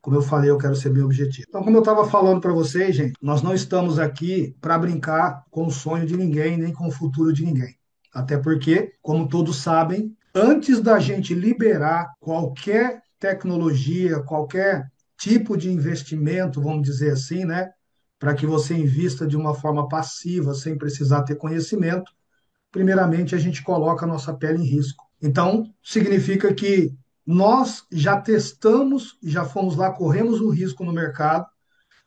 Como eu falei, eu quero ser bem objetivo. Então, como eu estava falando para vocês, gente, nós não estamos aqui para brincar com o sonho de ninguém, nem com o futuro de ninguém. Até porque, como todos sabem, antes da gente liberar qualquer tecnologia, qualquer tipo de investimento, vamos dizer assim, né, para que você invista de uma forma passiva, sem precisar ter conhecimento, primeiramente a gente coloca a nossa pele em risco. Então, significa que nós já testamos, já fomos lá, corremos o risco no mercado,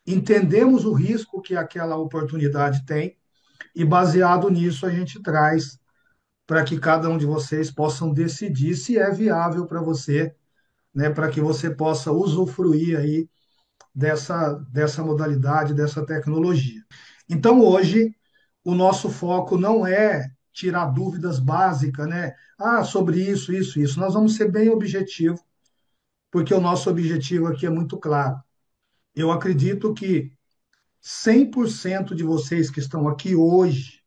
entendemos o risco que aquela oportunidade tem e, baseado nisso, a gente traz para que cada um de vocês possam decidir se é viável para você, né, para que você possa usufruir aí dessa modalidade, dessa tecnologia. Então, hoje, o nosso foco não é tirar dúvidas básicas, né? Ah, sobre isso, isso, isso. Nós vamos ser bem objetivo, porque o nosso objetivo aqui é muito claro. Eu acredito que 100% de vocês que estão aqui hoje,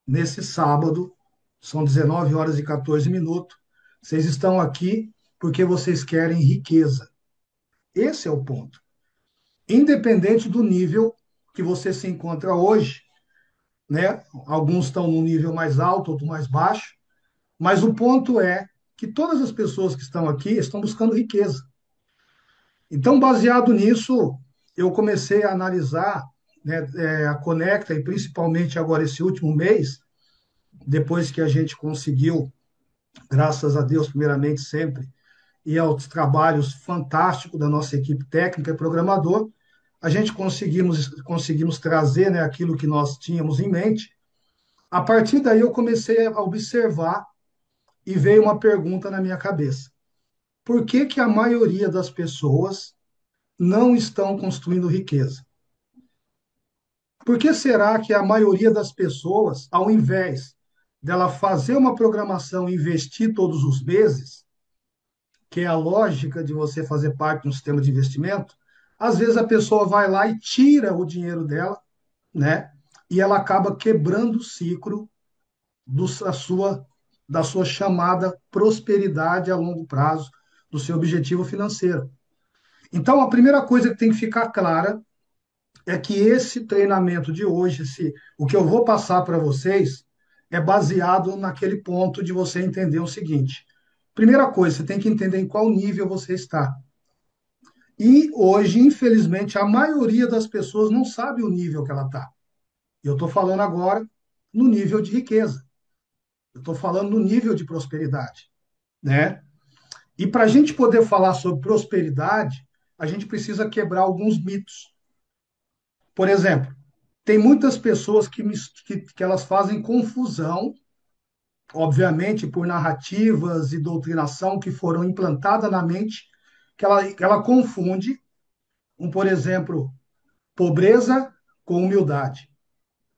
nesse sábado, são 19 horas e 14 minutos, vocês estão aqui porque vocês querem riqueza. Esse é o ponto. Independente do nível que você se encontra hoje, né? Alguns estão num nível mais alto, outros mais baixo, mas o ponto é que todas as pessoas que estão aqui estão buscando riqueza. Então, baseado nisso, eu comecei a analisar, né, a Conecta, e principalmente agora esse último mês, depois que a gente conseguiu, graças a Deus, primeiramente sempre, e aos trabalhos fantásticos da nossa equipe técnica e programador, a gente conseguimos trazer, né, aquilo que nós tínhamos em mente. A partir daí eu comecei a observar e veio uma pergunta na minha cabeça. Por que que a maioria das pessoas não estão construindo riqueza? Por que será que a maioria das pessoas, ao invés dela fazer uma programação e investir todos os meses, que é a lógica de você fazer parte de um sistema de investimento, às vezes a pessoa vai lá e tira o dinheiro dela, né? E ela acaba quebrando o ciclo da sua chamada prosperidade a longo prazo, do seu objetivo financeiro. Então, a primeira coisa que tem que ficar clara é que esse treinamento de hoje, o que eu vou passar para vocês, é baseado naquele ponto de você entender o seguinte. Primeira coisa, você tem que entender em qual nível você está. E hoje, infelizmente, a maioria das pessoas não sabe o nível que ela está. Eu estou falando agora no nível de riqueza. Eu estou falando no nível de prosperidade, né? E para a gente poder falar sobre prosperidade, a gente precisa quebrar alguns mitos. Por exemplo, tem muitas pessoas que elas fazem confusão, obviamente, por narrativas e doutrinação que foram implantadas na mente, que ela confunde, por exemplo, pobreza com humildade,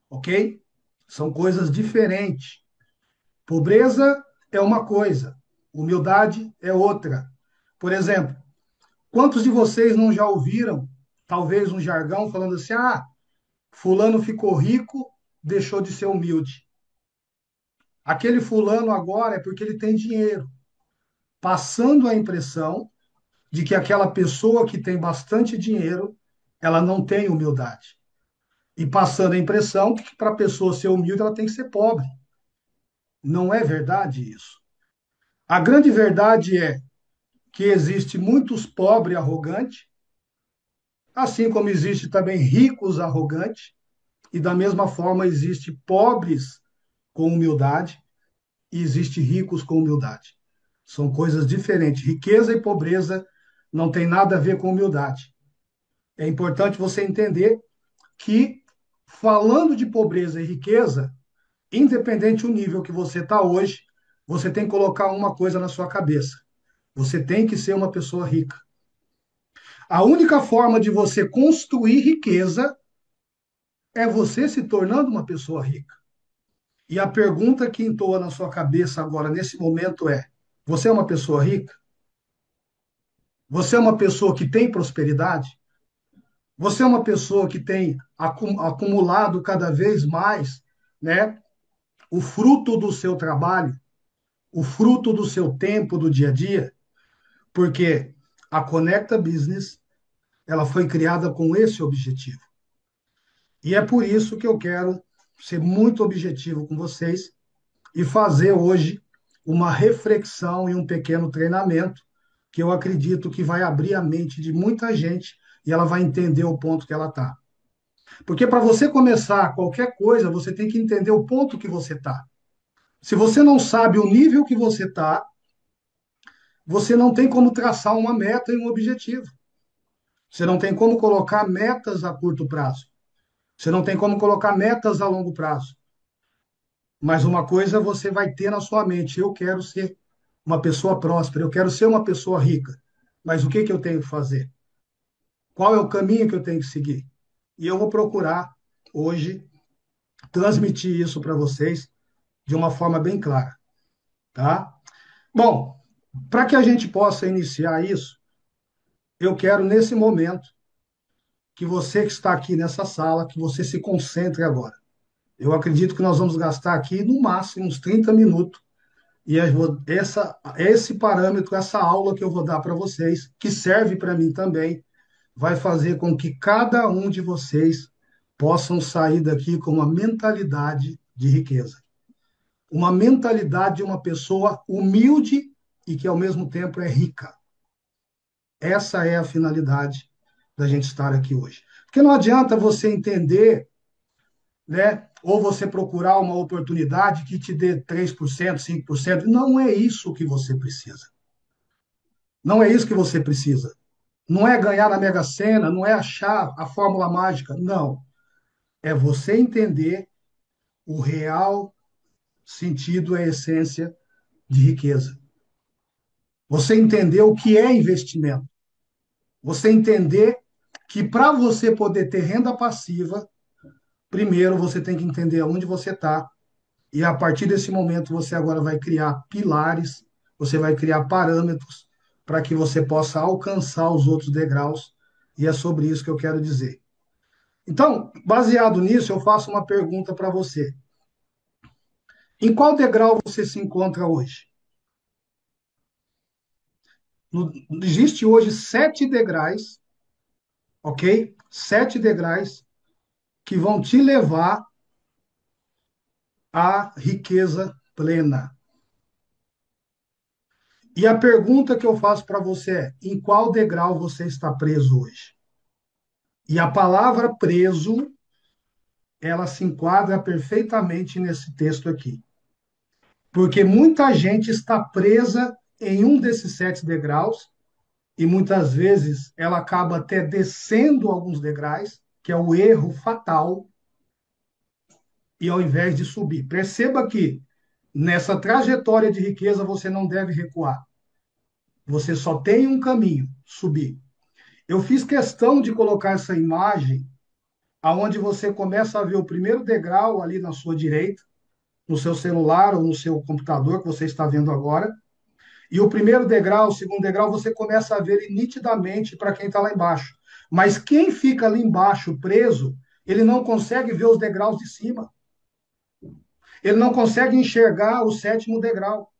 ok? São coisas diferentes. Pobreza é uma coisa, humildade é outra. Por exemplo, quantos de vocês não já ouviram, talvez um jargão falando assim: ah, fulano ficou rico, deixou de ser humilde. Aquele fulano agora é porque ele tem dinheiro, passando a impressão de que aquela pessoa que tem bastante dinheiro, ela não tem humildade. E passando a impressão que para a pessoa ser humilde, ela tem que ser pobre. Não é verdade isso. A grande verdade é que existe muitos pobres arrogantes, assim como existe também ricos arrogantes, e da mesma forma existe pobres com humildade e existe ricos com humildade. São coisas diferentes. Riqueza e pobreza não tem nada a ver com humildade. É importante você entender que, falando de pobreza e riqueza, independente do nível que você está hoje, você tem que colocar uma coisa na sua cabeça. Você tem que ser uma pessoa rica. A única forma de você construir riqueza é você se tornando uma pessoa rica. E a pergunta que entoa na sua cabeça agora, nesse momento, é: você é uma pessoa rica? Você é uma pessoa que tem prosperidade? Você é uma pessoa que tem acumulado cada vez mais, né, o fruto do seu trabalho, o fruto do seu tempo do dia a dia? Porque a Conecta Business ela foi criada com esse objetivo. E é por isso que eu quero ser muito objetivo com vocês e fazer hoje uma reflexão e um pequeno treinamento que eu acredito que vai abrir a mente de muita gente e ela vai entender o ponto que ela está. Porque para você começar qualquer coisa, você tem que entender o ponto que você está. Se você não sabe o nível que você está, você não tem como traçar uma meta e um objetivo. Você não tem como colocar metas a curto prazo. Você não tem como colocar metas a longo prazo. Mas uma coisa você vai ter na sua mente: eu quero ser uma pessoa próspera, eu quero ser uma pessoa rica. Mas o que que eu tenho que fazer? Qual é o caminho que eu tenho que seguir? E eu vou procurar hoje transmitir isso para vocês de uma forma bem clara, tá? Bom, para que a gente possa iniciar isso, eu quero nesse momento que você que está aqui nessa sala, que você se concentre agora. Eu acredito que nós vamos gastar aqui no máximo uns 30 minutos. E esse parâmetro, essa aula que eu vou dar para vocês, que serve para mim também, vai fazer com que cada um de vocês possam sair daqui com uma mentalidade de riqueza. Uma mentalidade de uma pessoa humilde e que, ao mesmo tempo, é rica. Essa é a finalidade da gente estar aqui hoje. Porque não adianta você entender, né? Ou você procurar uma oportunidade que te dê 3%, 5%. Não é isso que você precisa. Não é isso que você precisa. Não é ganhar na Mega Sena, não é achar a fórmula mágica. Não. É você entender o real sentido, a essência de riqueza. Você entender o que é investimento. Você entender que para você poder ter renda passiva, primeiro você tem que entender onde você está. E a partir desse momento você agora vai criar pilares, você vai criar parâmetros para que você possa alcançar os outros degraus. E é sobre isso que eu quero dizer. Então, baseado nisso, eu faço uma pergunta para você. Em qual degrau você se encontra hoje? Existe hoje 7 degraus, ok? 7 degraus que vão te levar à riqueza plena. E a pergunta que eu faço para você é: em qual degrau você está preso hoje? E a palavra preso, ela se enquadra perfeitamente nesse texto aqui. Porque muita gente está presa em um desses 7 degraus e muitas vezes ela acaba até descendo alguns degraus, que é o erro fatal, e ao invés de subir. Perceba que nessa trajetória de riqueza você não deve recuar. Você só tem um caminho: subir. Eu fiz questão de colocar essa imagem aonde você começa a ver o primeiro degrau ali na sua direita, no seu celular ou no seu computador que você está vendo agora. E o primeiro degrau, o segundo degrau, você começa a ver ele nitidamente para quem está lá embaixo. Mas quem fica ali embaixo preso, ele não consegue ver os degraus de cima. Ele não consegue enxergar o sétimo degrau.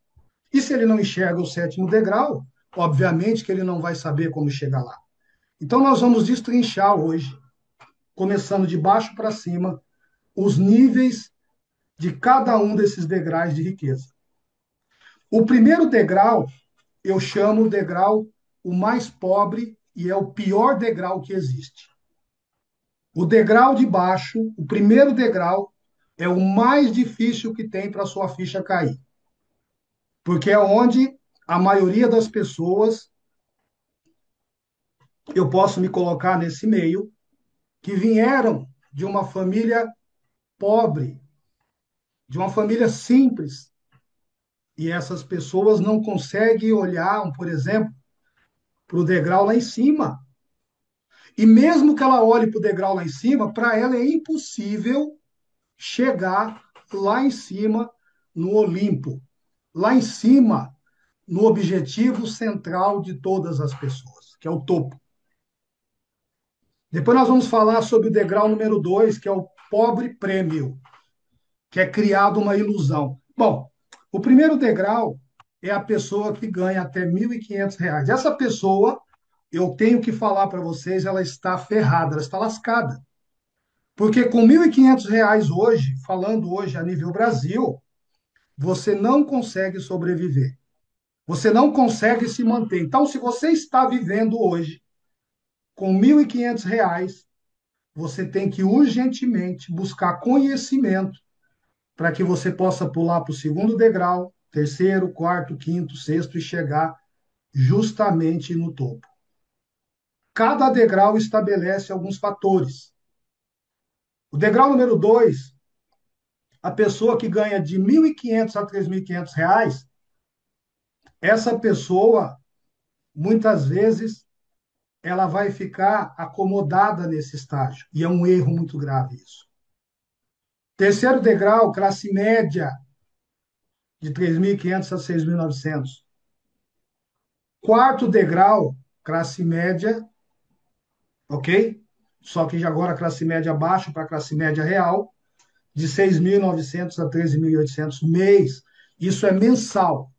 E se ele não enxerga o sétimo degrau, obviamente que ele não vai saber como chegar lá. Então nós vamos destrinchar hoje, começando de baixo para cima, os níveis de cada um desses degraus de riqueza. O primeiro degrau, eu chamo o degrau o mais pobre e é o pior degrau que existe. O degrau de baixo, o primeiro degrau, é o mais difícil que tem para sua ficha cair. Porque é onde a maioria das pessoas, eu posso me colocar nesse meio, que vieram de uma família pobre, de uma família simples, e essas pessoas não conseguem olhar, por exemplo, para o degrau lá em cima. E mesmo que ela olhe para o degrau lá em cima, para ela é impossível chegar lá em cima no Olimpo, lá em cima no objetivo central de todas as pessoas, que é o topo. Depois nós vamos falar sobre o degrau número 2, que é o pobre prêmio, que é criado uma ilusão. Bom, o primeiro degrau é a pessoa que ganha até R$ 1.500. Essa pessoa, eu tenho que falar para vocês, ela está ferrada, ela está lascada. Porque com R$ 1.500 hoje, falando hoje a nível Brasil, você não consegue sobreviver. Você não consegue se manter. Então, se você está vivendo hoje com R$ 1.500, você tem que urgentemente buscar conhecimento para que você possa pular para o segundo degrau, terceiro, quarto, quinto, sexto e chegar justamente no topo. Cada degrau estabelece alguns fatores. O degrau número 2, a pessoa que ganha de R$ 1.500 a R$ 3.500, essa pessoa, muitas vezes, ela vai ficar acomodada nesse estágio. E é um erro muito grave isso. Terceiro degrau, classe média, de 3.500 a 6.900. Quarto degrau, classe média, ok? Só que agora classe média abaixo para classe média real, de 6.900 a 13.800 mês. Isso é mensal.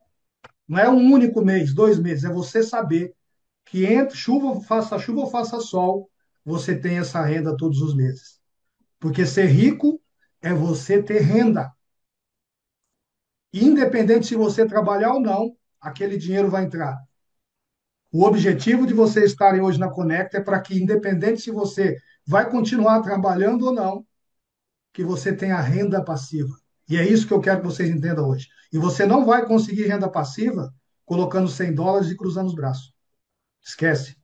Não é um único mês, 2 meses. É você saber que entre chuva ou faça sol, você tem essa renda todos os meses. Porque ser rico é você ter renda. Independente se você trabalhar ou não, aquele dinheiro vai entrar. O objetivo de vocês estarem hoje na Conecta é para que, independente se você vai continuar trabalhando ou não, que você tenha renda passiva. E é isso que eu quero que vocês entendam hoje. E você não vai conseguir renda passiva colocando US$ 100 e cruzando os braços. Esquece.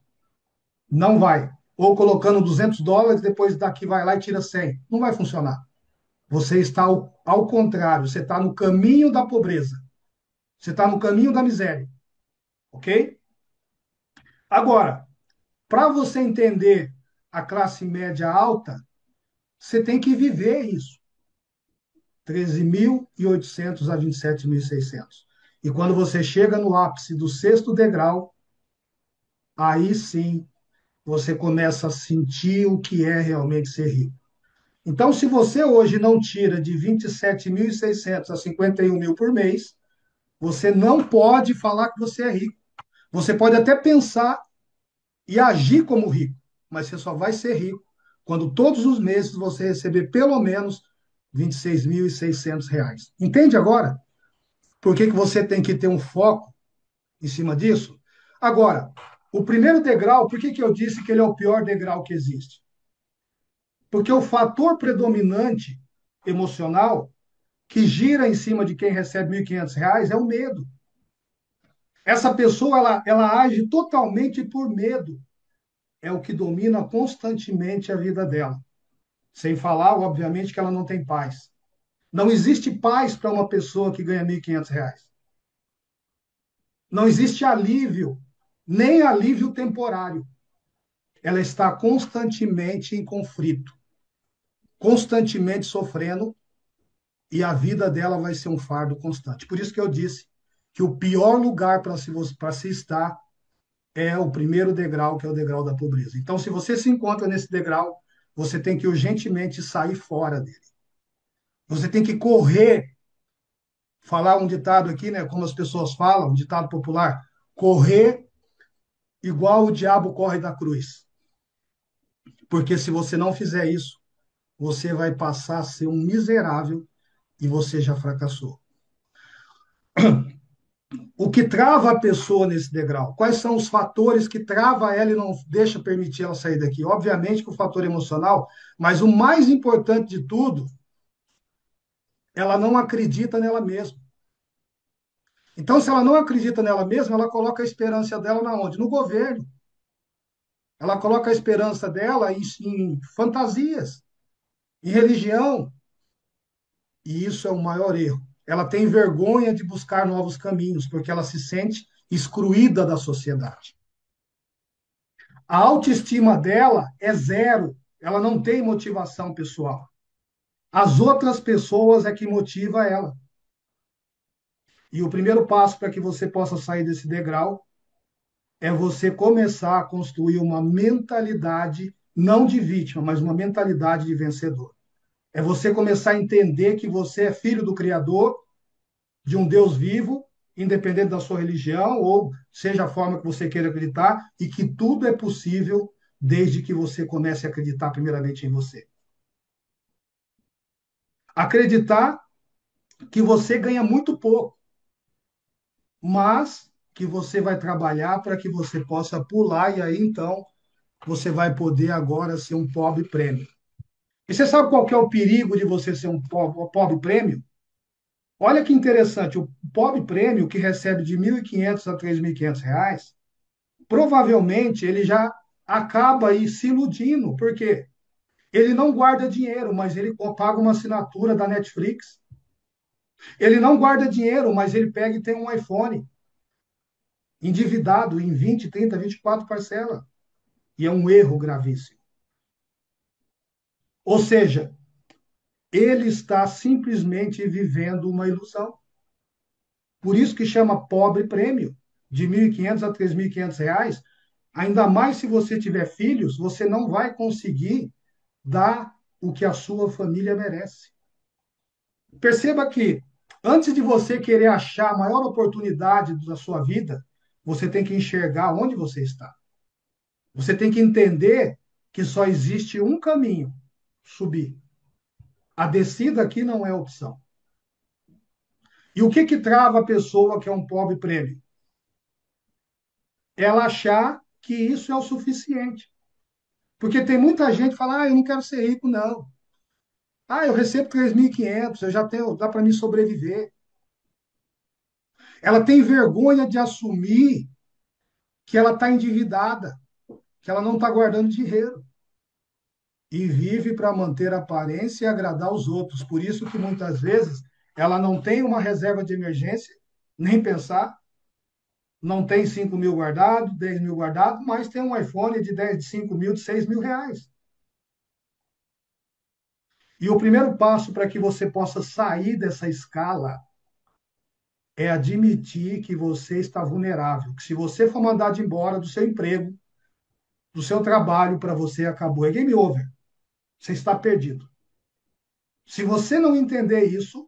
Não vai. Ou colocando US$ 200, depois daqui vai lá e tira 100. Não vai funcionar. Você está ao contrário. Você está no caminho da pobreza. Você está no caminho da miséria. Ok? Agora, para você entender a classe média alta, você tem que viver isso. 13.800 a 27.600. E quando você chega no ápice do sexto degrau, aí sim você começa a sentir o que é realmente ser rico. Então, se você hoje não tira de 27.600 a 51 mil por mês, você não pode falar que você é rico. Você pode até pensar e agir como rico, mas você só vai ser rico quando todos os meses você receber pelo menos R$ 26.600. Entende agora? Por que que você tem que ter um foco em cima disso? Agora, o primeiro degrau, por que que eu disse que ele é o pior degrau que existe? Porque o fator predominante emocional que gira em cima de quem recebe R$ 1.500 é o medo. Essa pessoa, ela age totalmente por medo. É o que domina constantemente a vida dela. Sem falar, obviamente, que ela não tem paz. Não existe paz para uma pessoa que ganha R$ 1.500. Não existe alívio, nem alívio temporário. Ela está constantemente em conflito, constantemente sofrendo, e a vida dela vai ser um fardo constante. Por isso que eu disse que o pior lugar para se estar é o primeiro degrau, que é o degrau da pobreza. Então, se você se encontra nesse degrau, você tem que urgentemente sair fora dele. Você tem que correr, falar um ditado aqui, né, como as pessoas falam, um ditado popular, correr igual o diabo corre da cruz. Porque se você não fizer isso, você vai passar a ser um miserável e você já fracassou. O que trava a pessoa nesse degrau? Quais são os fatores que trava ela e não deixa permitir ela sair daqui? Obviamente que o fator emocional, mas o mais importante de tudo, ela não acredita nela mesma. Então, se ela não acredita nela mesma, ela coloca a esperança dela na onde? No governo. Ela coloca a esperança dela em fantasias, em religião. E isso é o maior erro. Ela tem vergonha de buscar novos caminhos, porque ela se sente excluída da sociedade. A autoestima dela é zero. Ela não tem motivação pessoal. As outras pessoas é que motiva ela. E o primeiro passo para que você possa sair desse degrau é você começar a construir uma mentalidade, não de vítima, mas uma mentalidade de vencedor. É você começar a entender que você é filho do Criador, de um Deus vivo, independente da sua religião ou seja a forma que você queira acreditar, e que tudo é possível desde que você comece a acreditar primeiramente em você. Acreditar que você ganha muito pouco, mas que você vai trabalhar para que você possa pular e aí então você vai poder agora ser um pobre prêmio. E você sabe qual que é o perigo de você ser um pobre prêmio? Olha que interessante, o pobre prêmio que recebe de 1.500 a 3.500 reais, provavelmente ele já acaba aí se iludindo. Por quê? Ele não guarda dinheiro, mas ele paga uma assinatura da Netflix. Ele não guarda dinheiro, mas ele pega e tem um iPhone endividado em 20, 30, 24 parcelas. E é um erro gravíssimo. Ou seja, ele está simplesmente vivendo uma ilusão. Por isso que chama pobre prêmio, de 1.500 a 3.500 reais. Ainda mais se você tiver filhos, você não vai conseguir dar o que a sua família merece. Perceba que antes de você querer achar a maior oportunidade da sua vida, você tem que enxergar onde você está. Você tem que entender que só existe um caminho: subir. A descida aqui não é opção. E o que que trava a pessoa que é um pobre prêmio? Ela achar que isso é o suficiente. Porque tem muita gente que fala, eu não quero ser rico, não. Eu recebo 3.500, eu já tenho, dá para me sobreviver. Ela tem vergonha de assumir que ela está endividada, que ela não está guardando dinheiro. E vive para manter a aparência e agradar os outros. Por isso que muitas vezes ela não tem uma reserva de emergência, nem pensar, não tem 5.000 guardado, 10.000 guardado, mas tem um iPhone de 10, de 5.000, de 6.000 reais. E o primeiro passo para que você possa sair dessa escala é admitir que você está vulnerável. Que se você for mandado embora do seu emprego, do seu trabalho, para você acabou. É game over. Você está perdido. Se você não entender isso,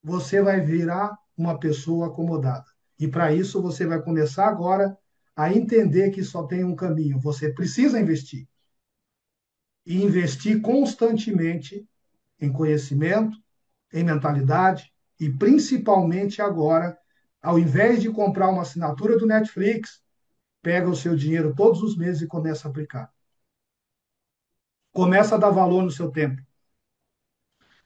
você vai virar uma pessoa acomodada. E para isso você vai começar agora a entender que só tem um caminho. Você precisa investir. E investir constantemente em conhecimento, em mentalidade e principalmente agora, ao invés de comprar uma assinatura do Netflix, pega o seu dinheiro todos os meses e começa a aplicar. Começa a dar valor no seu tempo,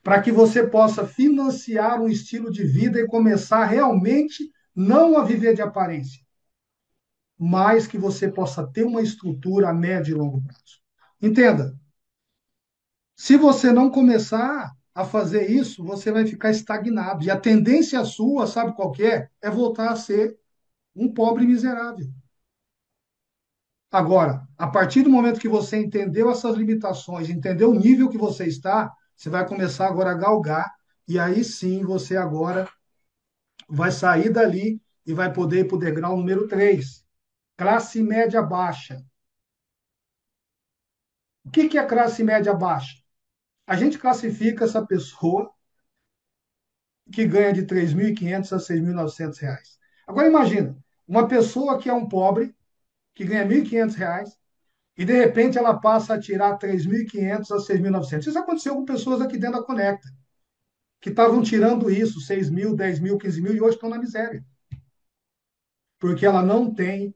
para que você possa financiar um estilo de vida e começar realmente não a viver de aparência, mas que você possa ter uma estrutura a médio e longo prazo. Entenda, se você não começar a fazer isso, você vai ficar estagnado. E a tendência sua, sabe qual que é? É voltar a ser um pobre miserável. Agora, a partir do momento que você entendeu essas limitações, entendeu o nível que você está, você vai começar agora a galgar, e aí sim você agora vai sair dali e vai poder ir para o degrau número 3, classe média baixa. O que que é classe média baixa? A gente classifica essa pessoa que ganha de 3.500 a 6.900 reais. Agora imagina, uma pessoa que é um pobre, que ganha 1.500 reais, e de repente ela passa a tirar 3.500 a 6.900. Isso aconteceu com pessoas aqui dentro da Conecta, que estavam tirando isso, 6.000, 10.000, 15.000, e hoje estão na miséria. Porque ela não tem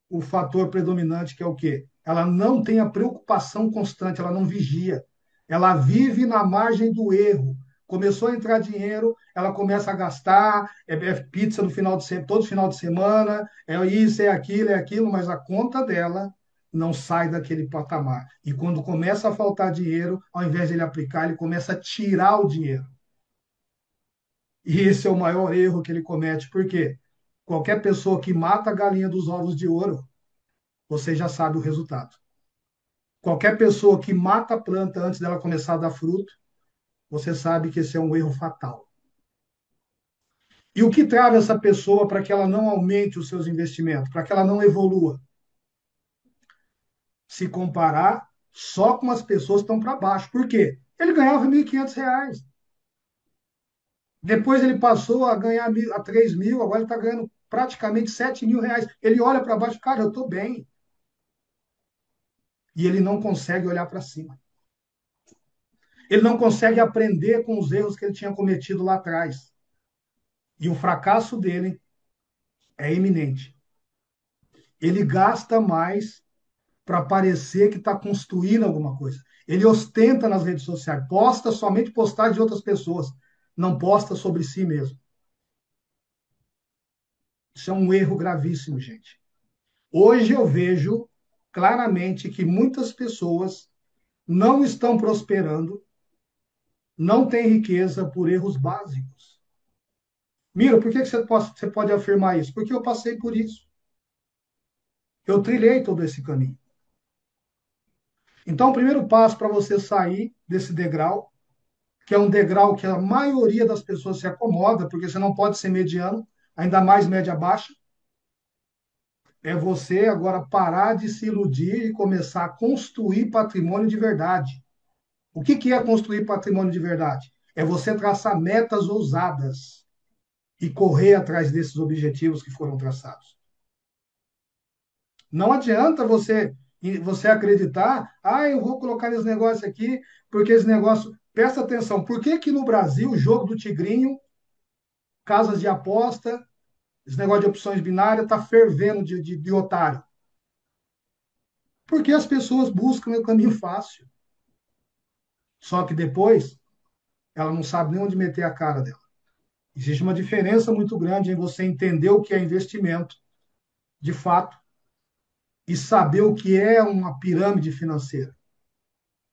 o fator predominante, que é o quê? Ela não tem a preocupação constante, ela não vigia. Ela vive na margem do erro. Começou a entrar dinheiro, ela começa a gastar, é pizza no final de semana, todo final de semana, é isso, é aquilo, mas a conta dela não sai daquele patamar. E quando começa a faltar dinheiro, ao invés de ele aplicar, ele começa a tirar o dinheiro. E esse é o maior erro que ele comete. Por quê? Qualquer pessoa que mata a galinha dos ovos de ouro, você já sabe o resultado. Qualquer pessoa que mata a planta antes dela começar a dar fruto, você sabe que esse é um erro fatal. E o que trava essa pessoa para que ela não aumente os seus investimentos, para que ela não evolua? Se comparar só com as pessoas que estão para baixo. Por quê? Ele ganhava R$ 1.500. Depois ele passou a ganhar a 3 mil, agora ele está ganhando praticamente 7 mil reais. Ele olha para baixo, cara, eu estou bem. E ele não consegue olhar para cima. Ele não consegue aprender com os erros que ele tinha cometido lá atrás. E o fracasso dele é iminente. Ele gasta mais para parecer que está construindo alguma coisa. Ele ostenta nas redes sociais, posta somente postagens de outras pessoas, não posta sobre si mesmo. Isso é um erro gravíssimo, gente. Hoje eu vejo claramente que muitas pessoas não estão prosperando, não têm riqueza por erros básicos. Mira, por que você pode afirmar isso? Porque eu passei por isso. Eu trilhei todo esse caminho. Então, o primeiro passo para você sair desse degrau, que é um degrau que a maioria das pessoas se acomoda, porque você não pode ser mediano, ainda mais média baixa, é você agora parar de se iludir e começar a construir patrimônio de verdade. O que que é construir patrimônio de verdade? É você traçar metas ousadas e correr atrás desses objetivos que foram traçados. Não adianta você acreditar, eu vou colocar esse negócio aqui, porque esse negócio. Presta atenção, por que que no Brasil o jogo do Tigrinho, casas de aposta, esse negócio de opções binárias está fervendo de otário? Porque as pessoas buscam o caminho fácil. Só que depois ela não sabe nem onde meter a cara dela. Existe uma diferença muito grande em você entender o que é investimento, de fato, e saber o que é uma pirâmide financeira.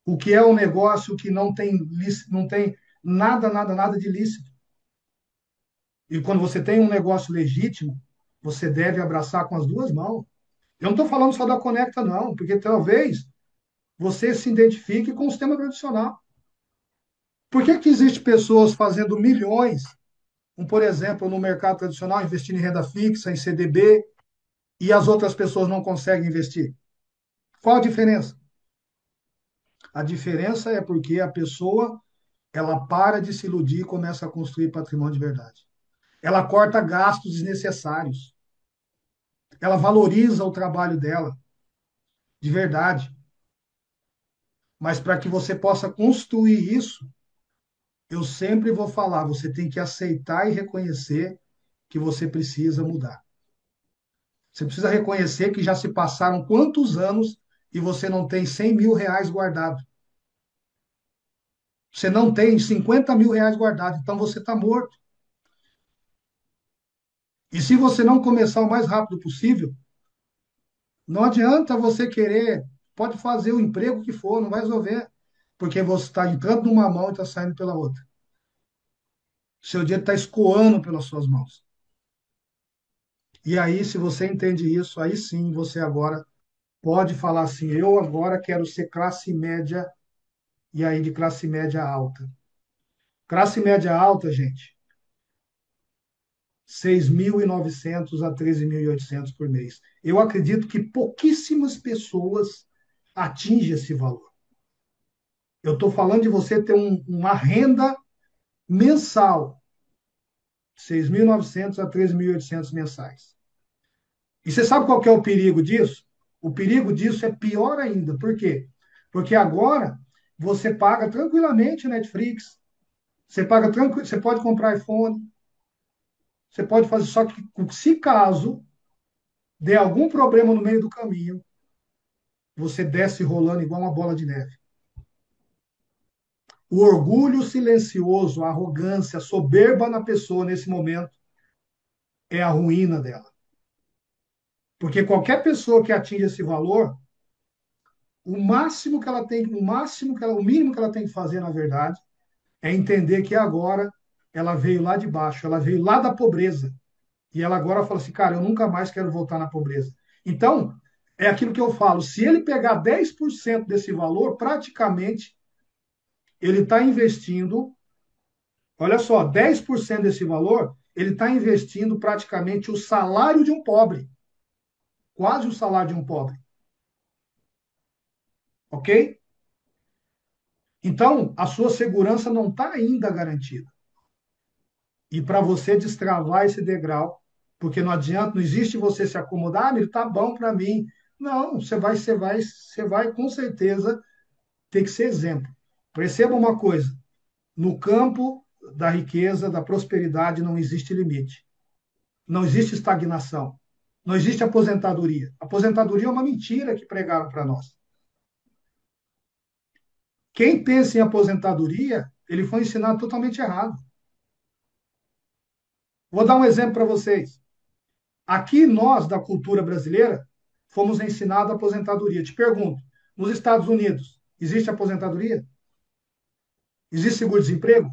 O que é um negócio que não tem nada de lícito. E quando você tem um negócio legítimo, você deve abraçar com as duas mãos. Eu não estou falando só da Conecta, não, porque talvez você se identifique com o sistema tradicional. Por que que existe pessoas fazendo milhões, como, por exemplo, no mercado tradicional, investindo em renda fixa, em CDB, e as outras pessoas não conseguem investir? Qual a diferença? A diferença é porque a pessoa ela para de se iludir e começa a construir patrimônio de verdade. Ela corta gastos desnecessários. Ela valoriza o trabalho dela, de verdade. Mas para que você possa construir isso, eu sempre vou falar, você tem que aceitar e reconhecer que você precisa mudar. Você precisa reconhecer que já se passaram quantos anos e você não tem 100 mil reais guardado. Você não tem 50 mil reais guardado, então você está morto. E se você não começar o mais rápido possível, não adianta você querer, pode fazer o emprego que for, não vai resolver, porque você está entrando numa mão e está saindo pela outra. Seu dinheiro está escoando pelas suas mãos. E aí, se você entende isso, aí sim você agora pode falar assim: eu agora quero ser classe média, e aí de classe média alta. Classe média alta, gente, 6.900 a 13.800 por mês. Eu acredito que pouquíssimas pessoas atingem esse valor. Eu estou falando de você ter uma renda mensal, 6.900 a 13.800 mensais. E você sabe qual que é o perigo disso? O perigo disso é pior ainda. Por quê? Porque agora você paga tranquilamente Netflix, você paga tranquilo, você pode comprar iPhone, você pode fazer, só que se caso der algum problema no meio do caminho, você desce rolando igual uma bola de neve. O orgulho silencioso, a arrogância, a soberba na pessoa nesse momento é a ruína dela. Porque qualquer pessoa que atinge esse valor, o máximo que ela tem, o mínimo que ela tem que fazer, na verdade, é entender que agora ela veio lá de baixo, ela veio lá da pobreza. E ela agora fala assim, cara, eu nunca mais quero voltar na pobreza. Então, é aquilo que eu falo, se ele pegar 10% desse valor, praticamente ele está investindo, olha só, 10% desse valor, ele está investindo praticamente o salário de um pobre, quase o salário de um pobre, ok? Então, a sua segurança não está ainda garantida. E para você destravar esse degrau, porque não adianta, não existe você se acomodar, ah, tá bom para mim. Não, você vai com certeza ter que ser exemplo. Perceba uma coisa, no campo da riqueza, da prosperidade, não existe limite. Não existe estagnação. Não existe aposentadoria. Aposentadoria é uma mentira que pregaram para nós. Quem pensa em aposentadoria, ele foi ensinado totalmente errado. Vou dar um exemplo para vocês. Aqui nós, da cultura brasileira, fomos ensinados a aposentadoria. Te pergunto, nos Estados Unidos, existe aposentadoria? Existe seguro-desemprego?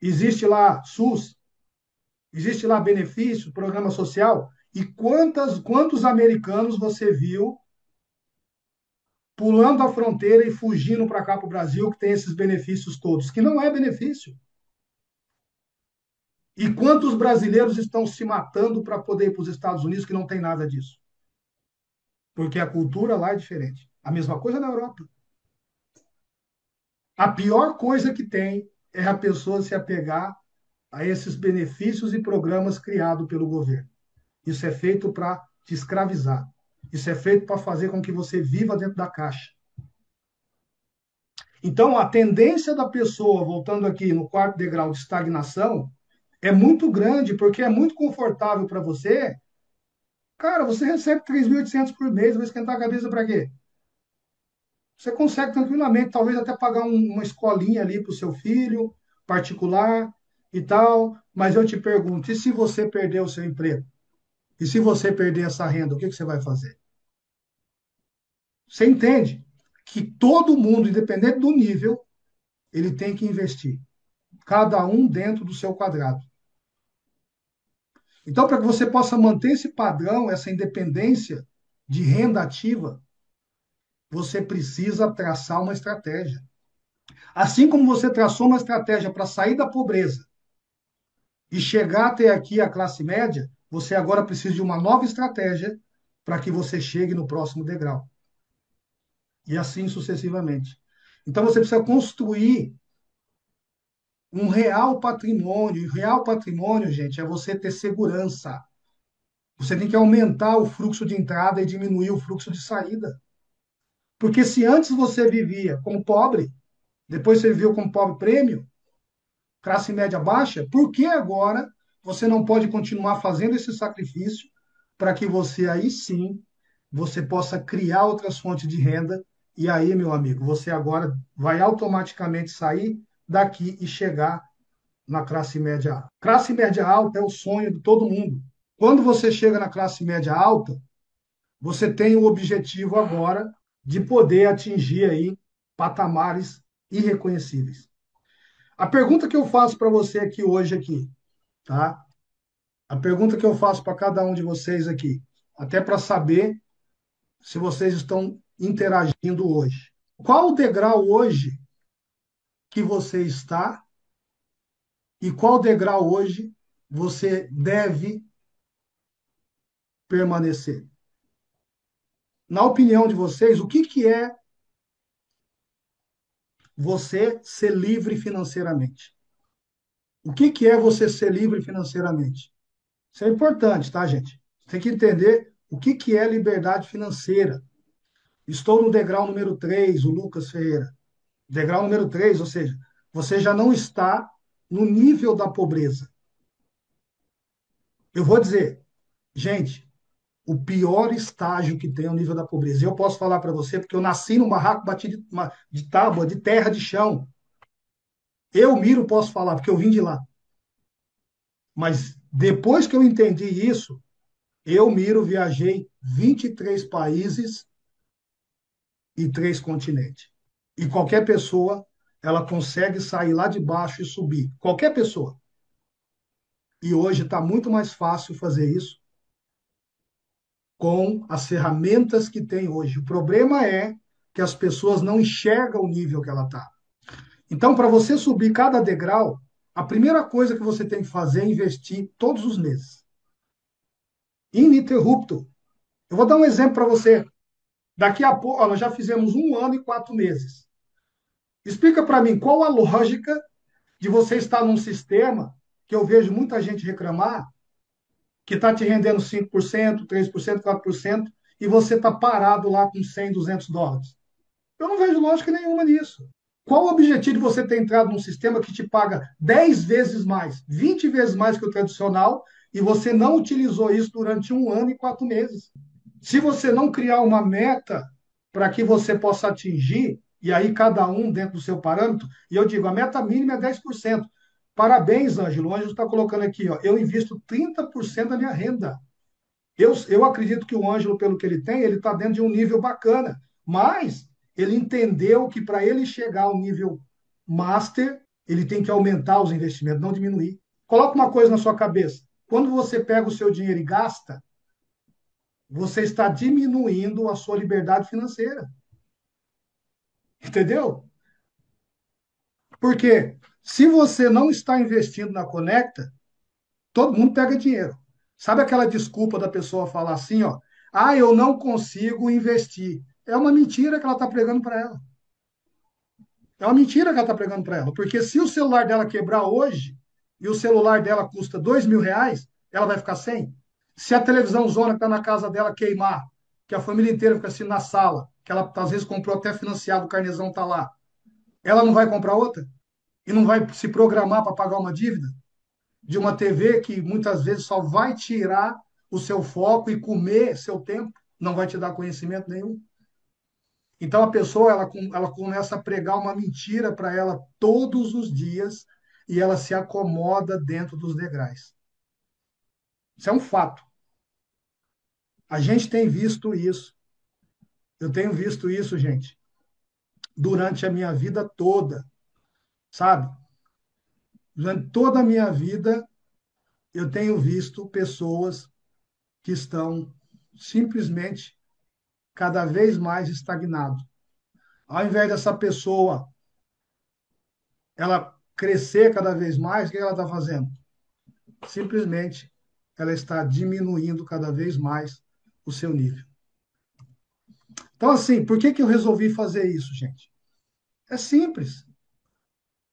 Existe lá SUS? Existe lá benefício, programa social? E quantos americanos você viu pulando a fronteira e fugindo para cá para o Brasil que tem esses benefícios todos? Que não é benefício. E quantos brasileiros estão se matando para poder ir para os Estados Unidos que não tem nada disso? Porque a cultura lá é diferente. A mesma coisa na Europa. A pior coisa que tem é a pessoa se apegar a esses benefícios e programas criados pelo governo. Isso é feito para te escravizar. Isso é feito para fazer com que você viva dentro da caixa. Então, a tendência da pessoa, voltando aqui no quarto degrau de estagnação, é muito grande, porque é muito confortável para você. Cara, você recebe 3.800 por mês, vai esquentar a cabeça para quê? Você consegue tranquilamente, talvez até pagar uma escolinha ali para o seu filho, particular e tal. Mas eu te pergunto, e se você perder o seu emprego? E se você perder essa renda, o que que você vai fazer? Você entende que todo mundo, independente do nível, ele tem que investir, cada um dentro do seu quadrado. Então, para que você possa manter esse padrão, essa independência de renda ativa, você precisa traçar uma estratégia. Assim como você traçou uma estratégia para sair da pobreza e chegar até aqui a classe média, você agora precisa de uma nova estratégia para que você chegue no próximo degrau. E assim sucessivamente. Então você precisa construir um real patrimônio. E real patrimônio, gente, é você ter segurança. Você tem que aumentar o fluxo de entrada e diminuir o fluxo de saída. Porque se antes você vivia como pobre, depois você viveu como pobre prêmio, classe média baixa, por que agora você não pode continuar fazendo esse sacrifício para que você aí sim você possa criar outras fontes de renda e aí, meu amigo, você agora vai automaticamente sair daqui e chegar na classe média alta. Classe média alta é o sonho de todo mundo. Quando você chega na classe média alta, você tem o objetivo agora de poder atingir aí patamares irreconhecíveis. A pergunta que eu faço para você aqui hoje aqui, tá? A pergunta que eu faço para cada um de vocês aqui, até para saber se vocês estão interagindo hoje. Qual o degrau hoje que você está e qual degrau hoje você deve permanecer? Na opinião de vocês, o que que é você ser livre financeiramente? O que que é você ser livre financeiramente? Isso é importante, tá, gente? Tem que entender o que que é liberdade financeira. Estou no degrau número 3, o Lucas Ferreira. Degrau número 3, ou seja, você já não está no nível da pobreza. Eu vou dizer, gente, o pior estágio que tem é o nível da pobreza. Eu posso falar para você porque eu nasci num barraco batido de tábua, de terra, de chão. Eu, Miro, posso falar porque eu vim de lá. Mas depois que eu entendi isso, eu, Miro, viajei 23 países e 3 continentes. E qualquer pessoa, ela consegue sair lá de baixo e subir. Qualquer pessoa. E hoje está muito mais fácil fazer isso com as ferramentas que tem hoje. O problema é que as pessoas não enxergam o nível que ela está. Então, para você subir cada degrau, a primeira coisa que você tem que fazer é investir todos os meses. Ininterrupto. Eu vou dar um exemplo para você. Daqui a pouco, nós já fizemos 1 ano e 4 meses. Explica para mim qual a lógica de você estar num sistema que eu vejo muita gente reclamar, que está te rendendo 5%, 3%, 4%, e você está parado lá com 100, US$ 200. Eu não vejo lógica nenhuma nisso. Qual o objetivo de você ter entrado num sistema que te paga 10 vezes mais, 20 vezes mais que o tradicional, e você não utilizou isso durante 1 ano e 4 meses? Se você não criar uma meta para que você possa atingir, e aí cada um dentro do seu parâmetro, e eu digo, a meta mínima é 10%. Parabéns, Ângelo. O Ângelo está colocando aqui, ó, eu invisto 30% da minha renda. Eu acredito que o Ângelo, pelo que ele está dentro de um nível bacana, mas ele entendeu que para ele chegar ao nível master, ele tem que aumentar os investimentos, não diminuir. Coloca uma coisa na sua cabeça. Quando você pega o seu dinheiro e gasta, você está diminuindo a sua liberdade financeira. Entendeu? Porque se você não está investindo na Conecta, todo mundo pega dinheiro. Sabe aquela desculpa da pessoa falar assim, ó, ah, eu não consigo investir. É uma mentira que ela está pregando para ela. É uma mentira que ela está pregando para ela. Porque se o celular dela quebrar hoje e o celular dela custa R$ 2.000, ela vai ficar sem. Se a televisão zona que está na casa dela queimar, que a família inteira fica assim na sala, que ela às vezes comprou até financiado, o carnezão está lá, ela não vai comprar outra? E não vai se programar para pagar uma dívida de uma TV que muitas vezes só vai tirar o seu foco e comer seu tempo, não vai te dar conhecimento nenhum. Então a pessoa ela começa a pregar uma mentira para ela todos os dias e ela se acomoda dentro dos degraus. Isso é um fato. A gente tem visto isso. Eu tenho visto isso, gente, durante a minha vida toda, sabe? Durante toda a minha vida, eu tenho visto pessoas que estão simplesmente cada vez mais estagnado. Ao invés dessa pessoa ela crescer cada vez mais, o que ela está fazendo? Simplesmente ela está diminuindo cada vez mais o seu nível. Então, assim, por que eu resolvi fazer isso, gente? É simples.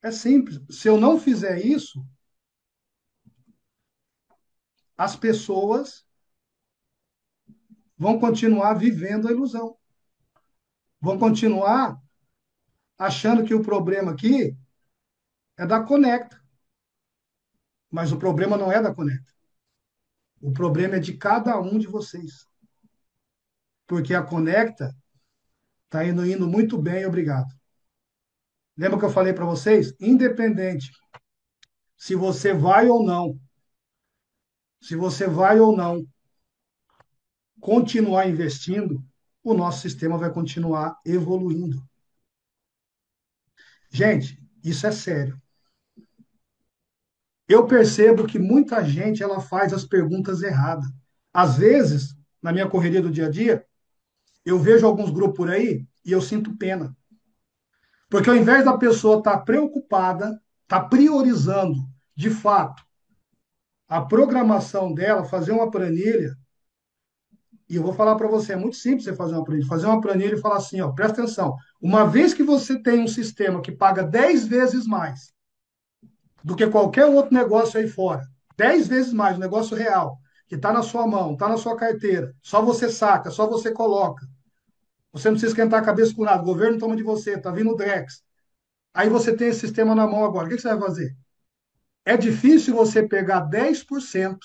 É simples. Se eu não fizer isso, as pessoas vão continuar vivendo a ilusão. Vão continuar achando que o problema aqui é da Conecta. Mas o problema não é da Conecta. O problema é de cada um de vocês. Porque a Conecta está indo muito bem, obrigado. Lembra que eu falei para vocês? Independente se você vai ou não, se você vai ou não continuar investindo, o nosso sistema vai continuar evoluindo. Gente, isso é sério. Eu percebo que muita gente ela faz as perguntas erradas. Às vezes, na minha correria do dia a dia, eu vejo alguns grupos por aí e eu sinto pena. Porque ao invés da pessoa estar preocupada, estar priorizando, de fato, a programação dela, fazer uma planilha, e eu vou falar para você, é muito simples você fazer uma planilha. Fazer uma planilha e falar assim, ó, presta atenção. Uma vez que você tem um sistema que paga 10 vezes mais do que qualquer outro negócio aí fora, 10 vezes mais, um negócio real, que está na sua mão, está na sua carteira, só você saca, só você coloca. Você não precisa esquentar a cabeça com nada, o governo toma de você, está vindo o Drex. Aí você tem esse sistema na mão agora, o que você vai fazer? É difícil você pegar 10%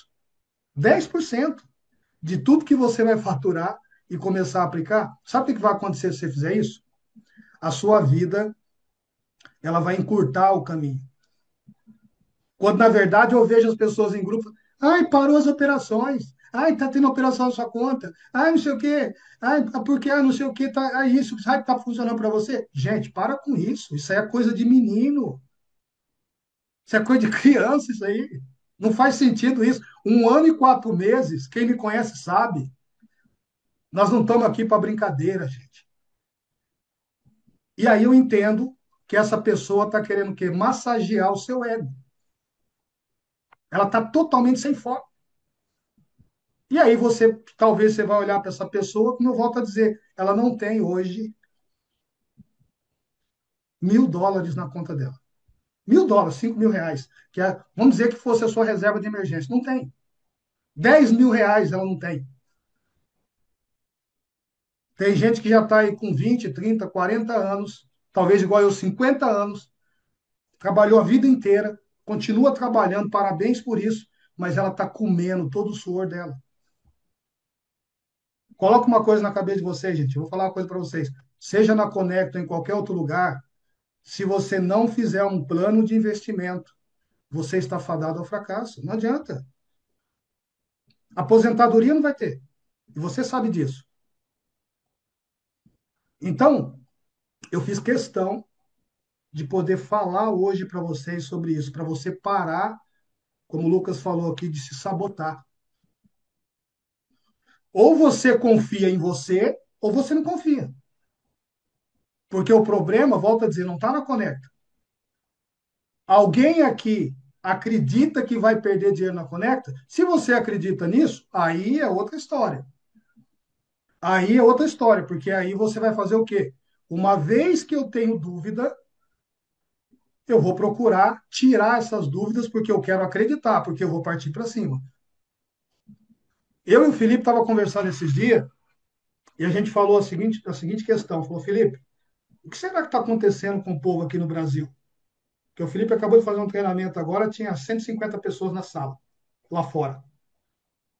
de tudo que você vai faturar e começar a aplicar? Sabe o que vai acontecer se você fizer isso? A sua vida ela vai encurtar o caminho. Quando, na verdade, eu vejo as pessoas em grupo, ai, parou as operações, ai, tá tendo operação na sua conta, ai, não sei o quê, ai, porque, ai, não sei o quê, tá, ai, isso, sabe que tá funcionando para você? Gente, para com isso aí é coisa de menino, isso é coisa de criança, isso aí. Não faz sentido isso. 1 ano e 4 meses, quem me conhece sabe, nós não estamos aqui para brincadeira, gente. E aí eu entendo que essa pessoa está querendo o quê? Massagear o seu ego. Ela está totalmente sem foco. E aí talvez você vai olhar para essa pessoa, como eu volto a dizer, ela não tem hoje US$ 1.000 na conta dela. US$ 1.000, R$ 5.000, que é, vamos dizer que fosse a sua reserva de emergência. Não tem. R$ 10.000 ela não tem. Tem gente que já está aí com 20, 30, 40 anos, talvez igual eu, 50 anos, trabalhou a vida inteira, continua trabalhando, parabéns por isso, mas ela está comendo todo o suor dela. Coloca uma coisa na cabeça de vocês, gente. Eu vou falar uma coisa para vocês. Seja na Conecta ou em qualquer outro lugar, se você não fizer um plano de investimento, você está fadado ao fracasso. Não adianta. Aposentadoria não vai ter. E você sabe disso. Então, eu fiz questão de poder falar hoje para vocês sobre isso, para você parar, como o Lucas falou aqui, de se sabotar. Ou você confia em você, ou você não confia. Porque o problema, volto a dizer, não está na Conecta. Alguém aqui acredita que vai perder dinheiro na Conecta? Se você acredita nisso, aí é outra história. Aí é outra história, porque aí você vai fazer o quê? Uma vez que eu tenho dúvida, eu vou procurar tirar essas dúvidas porque eu quero acreditar, porque eu vou partir para cima. Eu e o Felipe estava conversando esses dias e a gente falou a seguinte questão. Falou, Felipe, o que será que está acontecendo com o povo aqui no Brasil? Porque o Felipe acabou de fazer um treinamento agora, tinha 150 pessoas na sala, lá fora.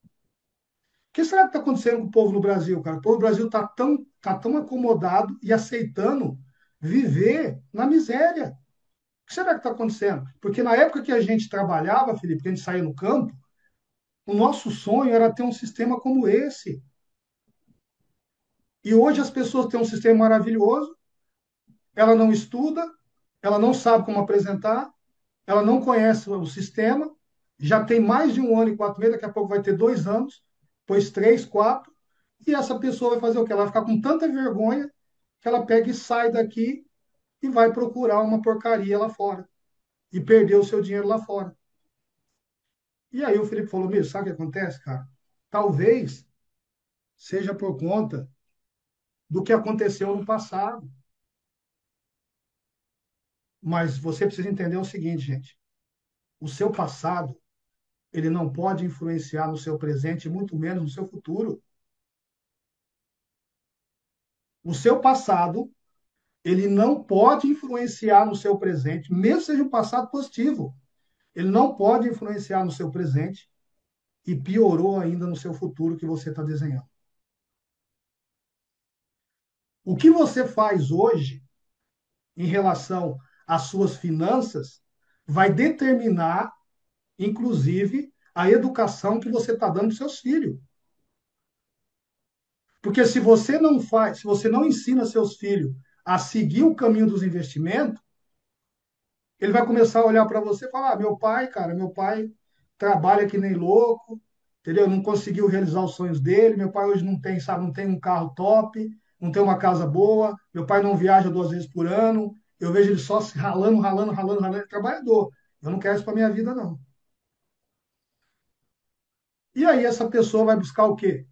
O que será que está acontecendo com o povo no Brasil, cara? O povo do Brasil tá tão acomodado e aceitando viver na miséria. O que será que está acontecendo? Porque na época que a gente trabalhava, Felipe, que a gente saía no campo, o nosso sonho era ter um sistema como esse. E hoje as pessoas têm um sistema maravilhoso, ela não estuda, ela não sabe como apresentar, ela não conhece o sistema, já tem mais de 1 ano e 4 meses, daqui a pouco vai ter 2 anos, depois 3, 4, e essa pessoa vai fazer o quê? Ela vai ficar com tanta vergonha que ela pega e sai daqui e vai procurar uma porcaria lá fora e perder o seu dinheiro lá fora. E aí o Felipe falou, meu, sabe o que acontece, cara? Talvez seja por conta do que aconteceu no passado. Mas você precisa entender o seguinte, gente. O seu passado, ele não pode influenciar no seu presente, muito menos no seu futuro. O seu passado, ele não pode influenciar no seu presente, mesmo que seja um passado positivo. Ele não pode influenciar no seu presente e piorou ainda no seu futuro que você está desenhando. O que você faz hoje em relação às suas finanças vai determinar, inclusive, a educação que você está dando para seus filhos. Porque se você não faz, se você não ensina seus filhos a seguir o caminho dos investimentos, ele vai começar a olhar para você e falar: ah, meu pai, cara, meu pai trabalha que nem louco, entendeu? Não conseguiu realizar os sonhos dele. Meu pai hoje não tem, sabe, não tem um carro top, não tem uma casa boa. Meu pai não viaja 2 vezes por ano. Eu vejo ele só se ralando, ralando, ralando, ralando. É trabalhador. Eu não quero isso para minha vida, não. E aí essa pessoa vai buscar o quê?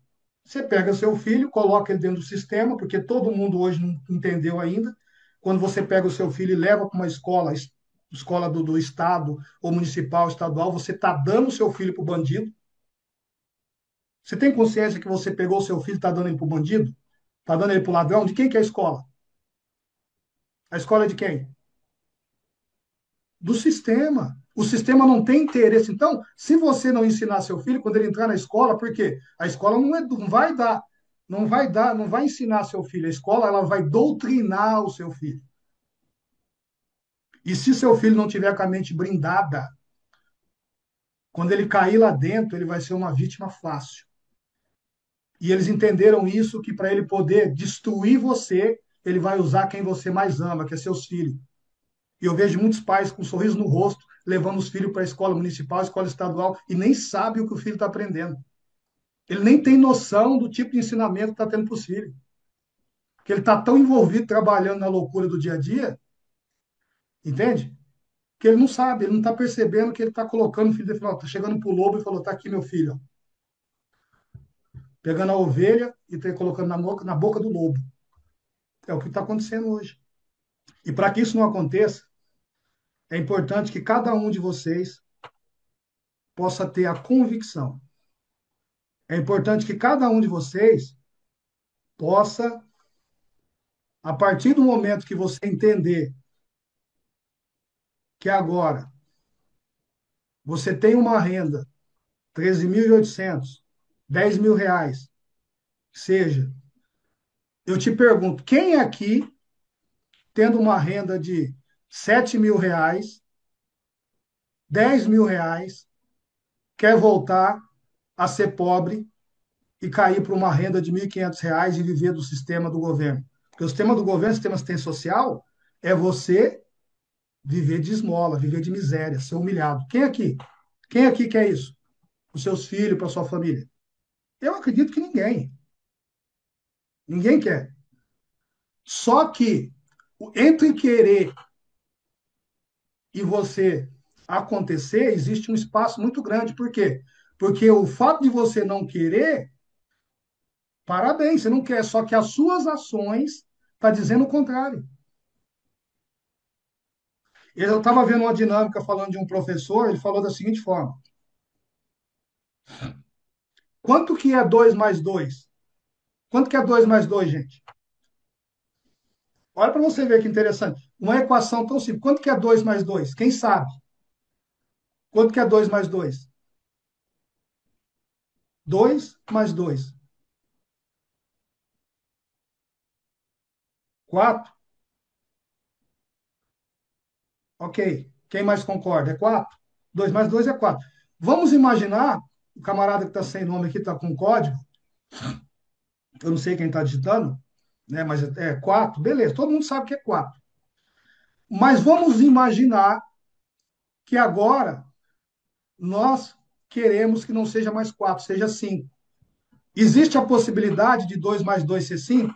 Você pega seu filho, coloca ele dentro do sistema, porque todo mundo hoje não entendeu ainda. Quando você pega o seu filho e leva para uma escola, escola do estado ou municipal, estadual, você está dando o seu filho para o bandido. Você tem consciência que você pegou o seu filho e está dando ele para o bandido? Está dando ele para o ladrão? De quem que é a escola? A escola é de quem? Do sistema. O sistema não tem interesse. Então, se você não ensinar seu filho, quando ele entrar na escola, por quê? A escola não vai dar, não vai ensinar seu filho. A escola ela vai doutrinar o seu filho. E se seu filho não tiver com a mente blindada, quando ele cair lá dentro, ele vai ser uma vítima fácil. E eles entenderam isso, que para ele poder destruir você, ele vai usar quem você mais ama, que é seus filhos. E eu vejo muitos pais com um sorriso no rosto, levando os filhos para a escola municipal, escola estadual, e nem sabe o que o filho está aprendendo. Ele nem tem noção do tipo de ensinamento que está tendo para os filhos. Porque ele está tão envolvido trabalhando na loucura do dia a dia, entende? Que ele não sabe, ele não está percebendo que ele está colocando o filho dele, está chegando para o lobo e falou, está aqui meu filho, ó, pegando a ovelha e tá colocando na boca do lobo. É o que está acontecendo hoje. E para que isso não aconteça, É importante que cada um de vocês possa ter a convicção. É importante que cada um de vocês possa, a partir do momento que você entender que agora você tem uma renda, 13.800, R$ 10.000, seja, eu te pergunto, quem aqui, tendo uma renda de R$ 7.000, R$ 10.000, quer voltar a ser pobre e cair para uma renda de R$ 1.500 e viver do sistema do governo? Porque o sistema do governo, o sistema de assistência social, é você viver de esmola, viver de miséria, ser humilhado. Quem aqui? Quem aqui quer isso? Para os seus filhos, para a sua família? Eu acredito que ninguém. Ninguém quer. Só que entre querer e você acontecer, existe um espaço muito grande. Por quê? Porque o fato de você não querer, parabéns, você não quer, só que as suas ações estão dizendo o contrário. Eu estava vendo uma dinâmica falando de um professor, ele falou da seguinte forma: quanto que é 2 mais 2? Quanto que é 2 mais 2, gente? Olha para você ver que interessante. Uma equação tão simples. Quanto que é 2 mais 2? Quem sabe? Quanto que é 2 mais 2? 2 mais 2. 4. Ok. Quem mais concorda? É 4. 2 mais 2 é 4. Vamos imaginar, o camarada que está sem nome aqui está com código, eu não sei quem está digitando, né, mas é 4. Beleza, todo mundo sabe que é 4. Mas vamos imaginar que agora nós queremos que não seja mais 4, seja 5. Existe a possibilidade de 2 mais 2 ser 5?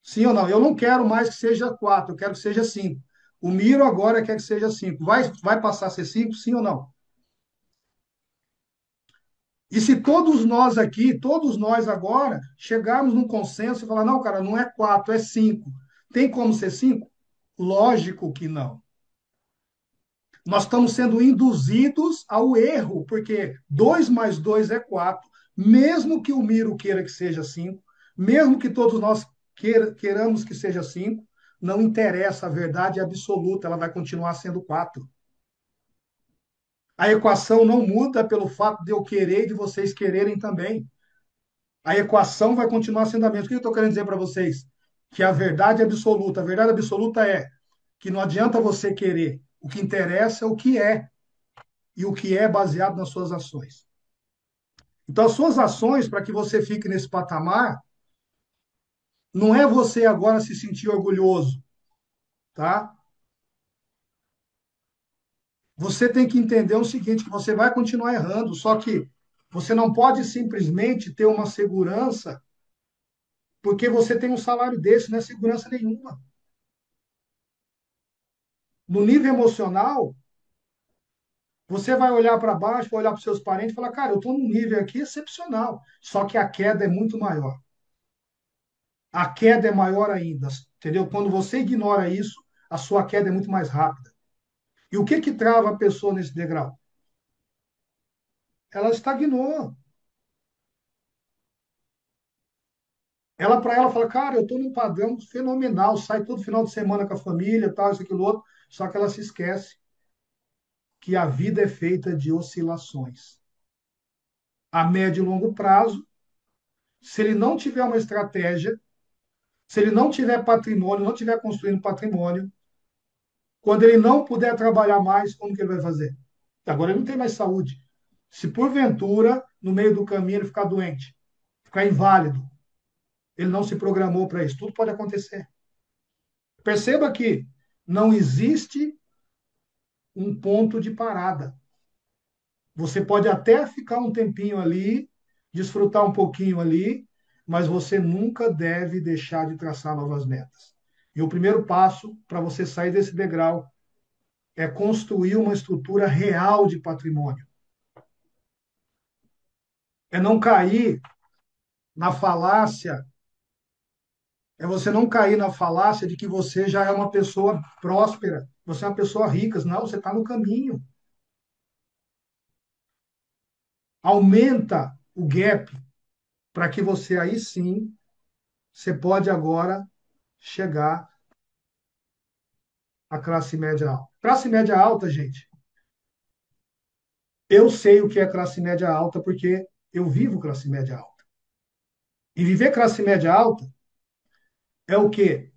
Sim ou não? Eu não quero mais que seja 4, eu quero que seja 5. O Miro agora quer que seja 5. Vai passar a ser 5? Sim ou não? E se todos nós aqui, todos nós agora, chegarmos num consenso e falar, não, cara, não é 4, é 5. Tem como ser 5? Lógico que não. Nós estamos sendo induzidos ao erro, porque 2 mais 2 é 4. Mesmo que o Miro queira que seja 5, mesmo que todos nós queiramos que seja 5, não interessa, a verdade é absoluta, ela vai continuar sendo 4. A equação não muda pelo fato de eu querer e de vocês quererem também. A equação vai continuar sendo a mesma. O que eu estou querendo dizer para vocês? Que a verdade absoluta é que não adianta você querer, o que interessa é o que é, e o que é baseado nas suas ações. Então, as suas ações, para que você fique nesse patamar, não é você agora se sentir orgulhoso, tá? Você tem que entender o seguinte, que você vai continuar errando, só que você não pode simplesmente ter uma segurança porque você tem um salário desse, não é segurança nenhuma. No nível emocional, você vai olhar para baixo, vai olhar para os seus parentes e falar, cara, eu estou num nível aqui excepcional, só que a queda é muito maior. A queda é maior ainda, entendeu? Quando você ignora isso, a sua queda é muito mais rápida. E o que que trava a pessoa nesse degrau? Ela estagnou. Ela, para ela, fala, cara, eu estou num padrão fenomenal, sai todo final de semana com a família, tal, isso, aquilo, outro. Só que ela se esquece que a vida é feita de oscilações. A médio e longo prazo, se ele não tiver uma estratégia, se ele não tiver patrimônio, não tiver construindo patrimônio, quando ele não puder trabalhar mais, como que ele vai fazer? Agora ele não tem mais saúde. Se porventura, no meio do caminho, ele ficar doente, ficar inválido, ele não se programou para isso. Tudo pode acontecer. Perceba que não existe um ponto de parada. Você pode até ficar um tempinho ali, desfrutar um pouquinho ali, mas você nunca deve deixar de traçar novas metas. E o primeiro passo para você sair desse degrau é construir uma estrutura real de patrimônio. É não cair na falácia, é você não cair na falácia de que você já é uma pessoa próspera, você é uma pessoa rica. Não, você está no caminho. Aumenta o gap para que você aí sim, você pode agora chegar à classe média alta. Classe média alta, gente, eu sei o que é classe média alta porque eu vivo classe média alta. E viver classe média alta é o quê?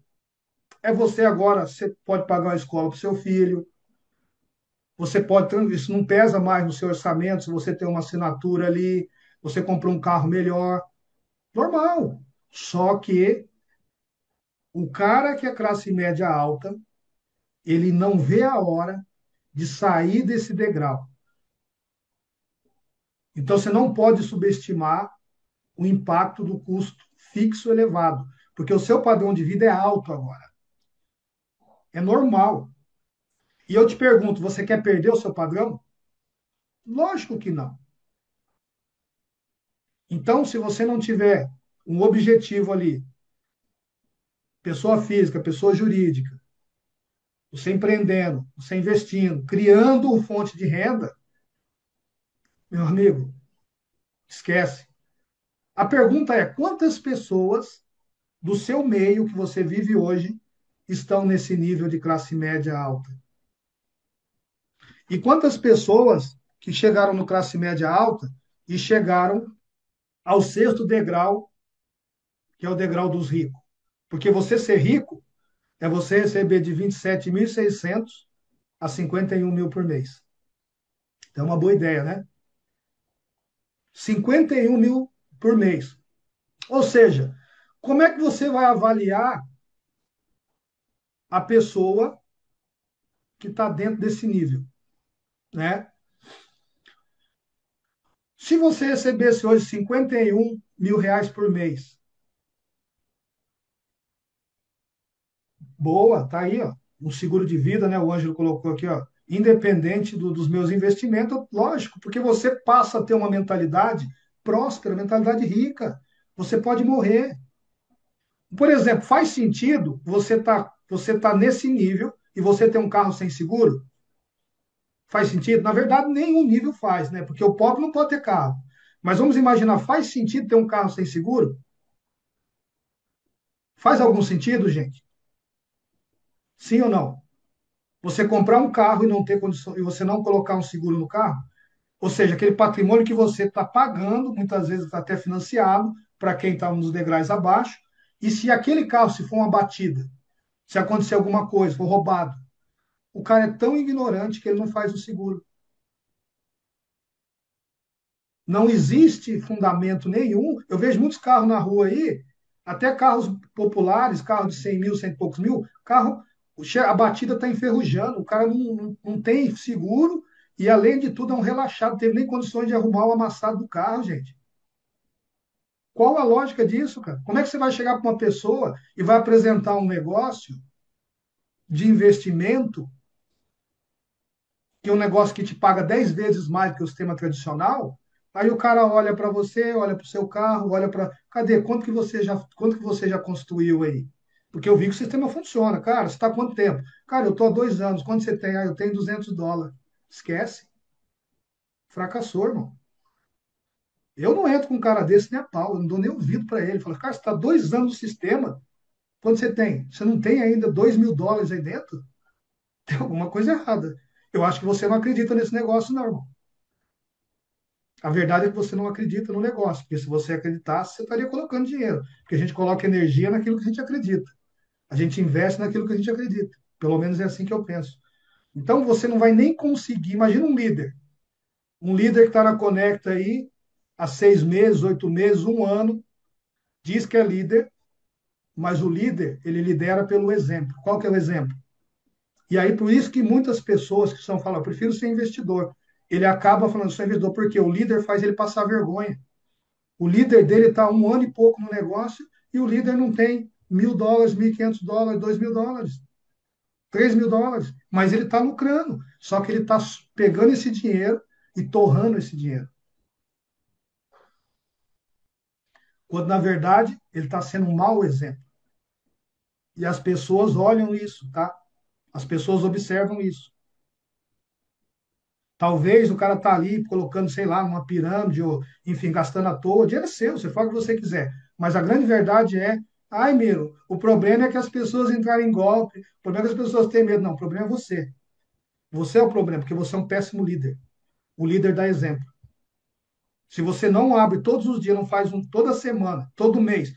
É você agora, você pode pagar uma escola para o seu filho, você pode, isso não pesa mais no seu orçamento, se você tem uma assinatura ali, você comprou um carro melhor, normal. Só que o cara que é classe média alta, ele não vê a hora de sair desse degrau. Então você não pode subestimar o impacto do custo fixo elevado, porque o seu padrão de vida é alto agora. É normal. E eu te pergunto, você quer perder o seu padrão? Lógico que não. Então, se você não tiver um objetivo ali, pessoa física, pessoa jurídica, você empreendendo, você investindo, criando uma fonte de renda, meu amigo, esquece. A pergunta é: quantas pessoas do seu meio que você vive hoje estão nesse nível de classe média alta? E quantas pessoas que chegaram no classe média alta e chegaram ao sexto degrau, que é o degrau dos ricos? Porque você ser rico é você receber de 27.600 a 51 mil por mês. É uma boa ideia, né? 51 mil por mês. Ou seja, como é que você vai avaliar a pessoa que está dentro desse nível, né? Se você recebesse hoje 51 mil reais por mês, boa, tá aí, ó, um seguro de vida, né? O Ângelo colocou aqui, ó, independente dos meus investimentos, lógico, porque você passa a ter uma mentalidade próspera, mentalidade rica. Você pode morrer. Por exemplo, faz sentido você tá nesse nível e você ter um carro sem seguro? Faz sentido? Na verdade, nenhum nível faz, né? Porque o pobre não pode ter carro. Mas vamos imaginar, faz sentido ter um carro sem seguro? Faz algum sentido, gente? Sim ou não? Você comprar um carro e não ter condição, e você não colocar um seguro no carro, ou seja, aquele patrimônio que você está pagando, muitas vezes está até financiado, para quem está nos degraus abaixo, e se aquele carro, se for uma batida, se acontecer alguma coisa, for roubado, o cara é tão ignorante que ele não faz o seguro. Não existe fundamento nenhum. Eu vejo muitos carros na rua aí, até carros populares, carros de 100 mil, 100 e poucos mil, carro, a batida está enferrujando, o cara não tem seguro e, além de tudo, é um relaxado, não teve nem condições de arrumar o amassado do carro, gente. Qual a lógica disso, cara? Como é que você vai chegar para uma pessoa e vai apresentar um negócio de investimento, que é um negócio que te paga 10 vezes mais que o sistema tradicional? Aí o cara olha para você, olha para o seu carro, olha para. Cadê? Quanto que você já construiu aí? Porque eu vi que o sistema funciona. Cara, você está há quanto tempo? Cara, eu estou há 2 anos. Quanto você tem? Ah, eu tenho US$ 200. Esquece. Fracassou, irmão. Eu não entro com um cara desse nem a pau. Eu não dou nem ouvido para ele. Falo, cara, você está 2 anos no sistema. Quanto você tem? Você não tem ainda US$ 2.000 aí dentro? Tem alguma coisa errada. Eu acho que você não acredita nesse negócio, não, irmão. A verdade é que você não acredita no negócio, porque se você acreditasse, você estaria colocando dinheiro. Porque a gente coloca energia naquilo que a gente acredita. A gente investe naquilo que a gente acredita. Pelo menos é assim que eu penso. Então você não vai nem conseguir. Imagina um líder. Um líder que está na Conecta aí há 6 meses, 8 meses, um ano, diz que é líder, mas o líder, ele lidera pelo exemplo. Qual que é o exemplo? E aí, por isso que muitas pessoas que são falam, eu prefiro ser investidor. Ele acaba falando, sou investidor, porque o líder faz ele passar vergonha. O líder dele está um ano e pouco no negócio e o líder não tem US$ 1.000, US$ 1.500, US$ 2.000, US$ 3.000, mas ele está lucrando. Só que ele está pegando esse dinheiro e torrando esse dinheiro. Quando, na verdade, ele está sendo um mau exemplo. E as pessoas olham isso, tá? As pessoas observam isso. Talvez o cara tá ali colocando, sei lá, numa pirâmide, ou, enfim, gastando à toa. O dinheiro é seu, você faz o que você quiser. Mas a grande verdade é, ai, Miro, o problema é que as pessoas entrarem em golpe, o problema é que as pessoas têm medo. Não, o problema é você. Você é o problema, porque você é um péssimo líder. O líder dá exemplo. Se você não abre todos os dias, não faz um toda semana, todo mês,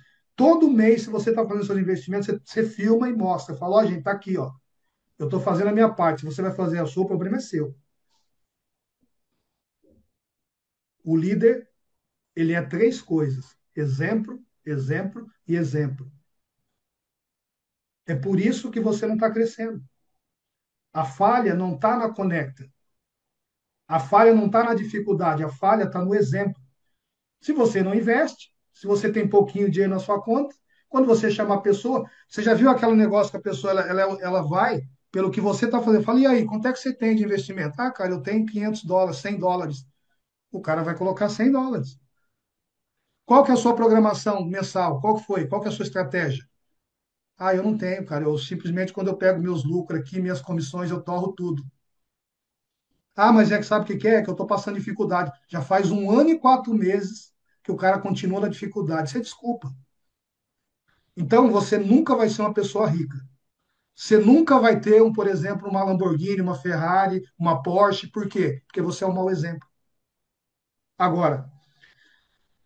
se você está fazendo seus investimentos, você filma e mostra. Fala, ó, gente, tá aqui, ó. Eu estou fazendo a minha parte. Se você vai fazer a sua, o problema é seu. O líder, ele é três coisas: exemplo, exemplo e exemplo. É por isso que você não está crescendo. A falha não está na conecta. A falha não está na dificuldade. A falha está no exemplo. Se você não investe, se você tem pouquinho dinheiro na sua conta, quando você chama a pessoa, você já viu aquele negócio que a pessoa ela vai pelo que você está fazendo? Fala, e aí, quanto é que você tem de investimento? Ah, cara, eu tenho US$ 500, US$ 100. O cara vai colocar US$ 100. Qual que é a sua programação mensal? Qual que foi? Qual que é a sua estratégia? Ah, eu não tenho, cara. Eu simplesmente, quando eu pego meus lucros aqui, minhas comissões, eu torro tudo. Ah, mas é que sabe o que que é? Que eu estou passando dificuldade. Já faz 1 ano e 4 meses que o cara continua na dificuldade. Isso é desculpa. Então, você nunca vai ser uma pessoa rica. Você nunca vai ter, por exemplo, uma Lamborghini, uma Ferrari, uma Porsche. Por quê? Porque você é um mau exemplo. Agora,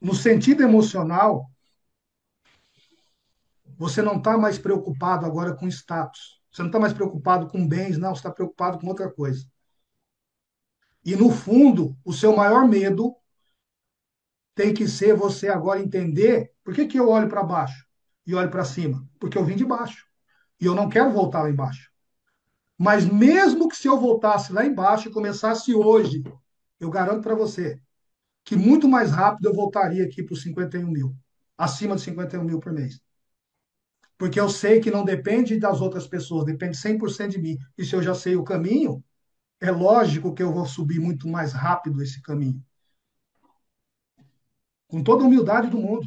no sentido emocional, você não está mais preocupado agora com status. Você não está mais preocupado com bens, não. Você está preocupado com outra coisa. E, no fundo, o seu maior medo tem que ser você agora entender por que que eu olho para baixo e olho para cima. Porque eu vim de baixo. E eu não quero voltar lá embaixo. Mas mesmo que se eu voltasse lá embaixo e começasse hoje, eu garanto para você que muito mais rápido eu voltaria aqui para os 51 mil, acima de 51 mil por mês. Porque eu sei que não depende das outras pessoas, depende 100% de mim. E se eu já sei o caminho, é lógico que eu vou subir muito mais rápido esse caminho. Com toda a humildade do mundo.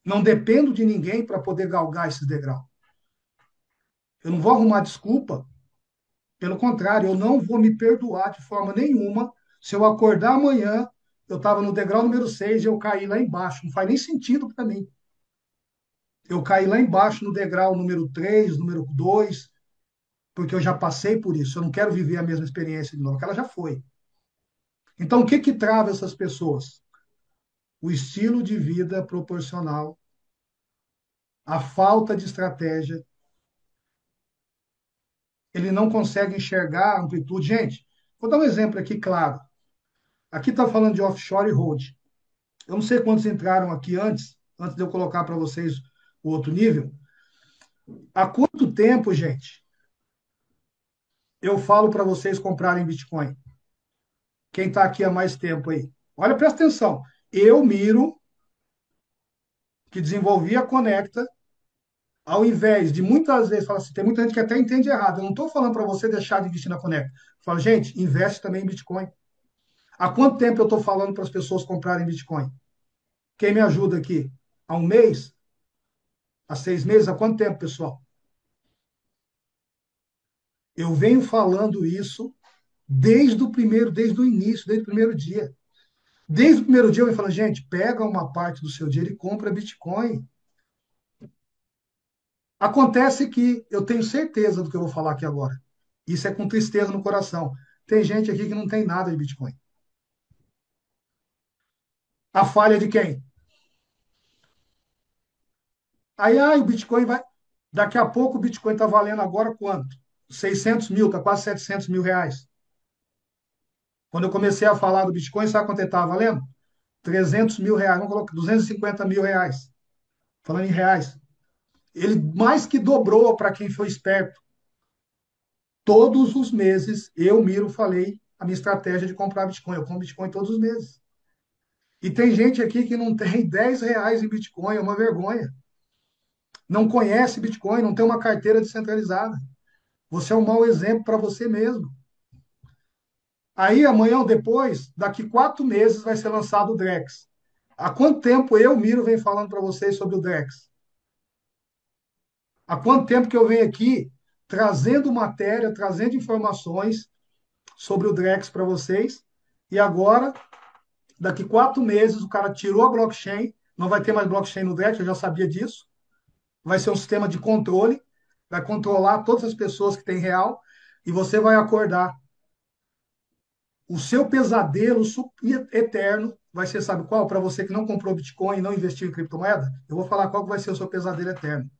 Não dependo de ninguém para poder galgar esse degrau. Eu não vou arrumar desculpa. Pelo contrário, eu não vou me perdoar de forma nenhuma se eu acordar amanhã, eu estava no degrau número 6 e eu caí lá embaixo. Não faz nem sentido para mim. Eu caí lá embaixo no degrau número 3, número 2, porque eu já passei por isso. Eu não quero viver a mesma experiência de novo, que ela já foi. Então, o que que trava essas pessoas? O estilo de vida proporcional, a falta de estratégia, ele não consegue enxergar a amplitude. Gente, vou dar um exemplo aqui claro. Aqui está falando de offshore e hold. Eu não sei quantos entraram aqui antes de eu colocar para vocês o outro nível. Há quanto tempo, gente, eu falo para vocês comprarem Bitcoin? Quem está aqui há mais tempo aí? Olha, presta atenção. Eu, Miro, que desenvolvi a Conecta, ao invés de muitas vezes falar assim, tem muita gente que até entende errado. Eu não estou falando para você deixar de investir na Conecta. Eu falo, gente, investe também em Bitcoin. Há quanto tempo eu estou falando para as pessoas comprarem Bitcoin? Quem me ajuda aqui? Há um mês? Há 6 meses? Há quanto tempo, pessoal? Eu venho falando isso desde o início, desde o primeiro dia. Desde o primeiro dia eu venho falando, gente, pega uma parte do seu dinheiro e compra Bitcoin. Acontece que eu tenho certeza do que eu vou falar aqui agora. Isso é com tristeza no coração. Tem gente aqui que não tem nada de Bitcoin. A falha de quem? Aí, o Bitcoin vai. Daqui a pouco o Bitcoin está valendo agora quanto? 600 mil, está quase 700 mil reais. Quando eu comecei a falar do Bitcoin, sabe quanto ele estava valendo? 300 mil reais, vamos colocar 250 mil reais. Falando em reais. Ele mais que dobrou para quem foi esperto. Todos os meses, eu, Miro, falei a minha estratégia de comprar Bitcoin. Eu compro Bitcoin todos os meses. E tem gente aqui que não tem R$ 10 em Bitcoin, é uma vergonha. Não conhece Bitcoin, não tem uma carteira descentralizada. Você é um mau exemplo para você mesmo. Aí, amanhã ou depois, daqui 4 meses, vai ser lançado o Drex. Há quanto tempo eu, Miro, venho falando para vocês sobre o Drex? Há quanto tempo que eu venho aqui trazendo matéria, trazendo informações sobre o Drex para vocês. E agora, daqui 4 meses, o cara tirou a blockchain, não vai ter mais blockchain no Drex, eu já sabia disso. Vai ser um sistema de controle, vai controlar todas as pessoas que têm real, e você vai acordar. O seu pesadelo eterno vai ser, sabe qual? Para você que não comprou Bitcoin e não investiu em criptomoeda, eu vou falar qual que vai ser o seu pesadelo eterno.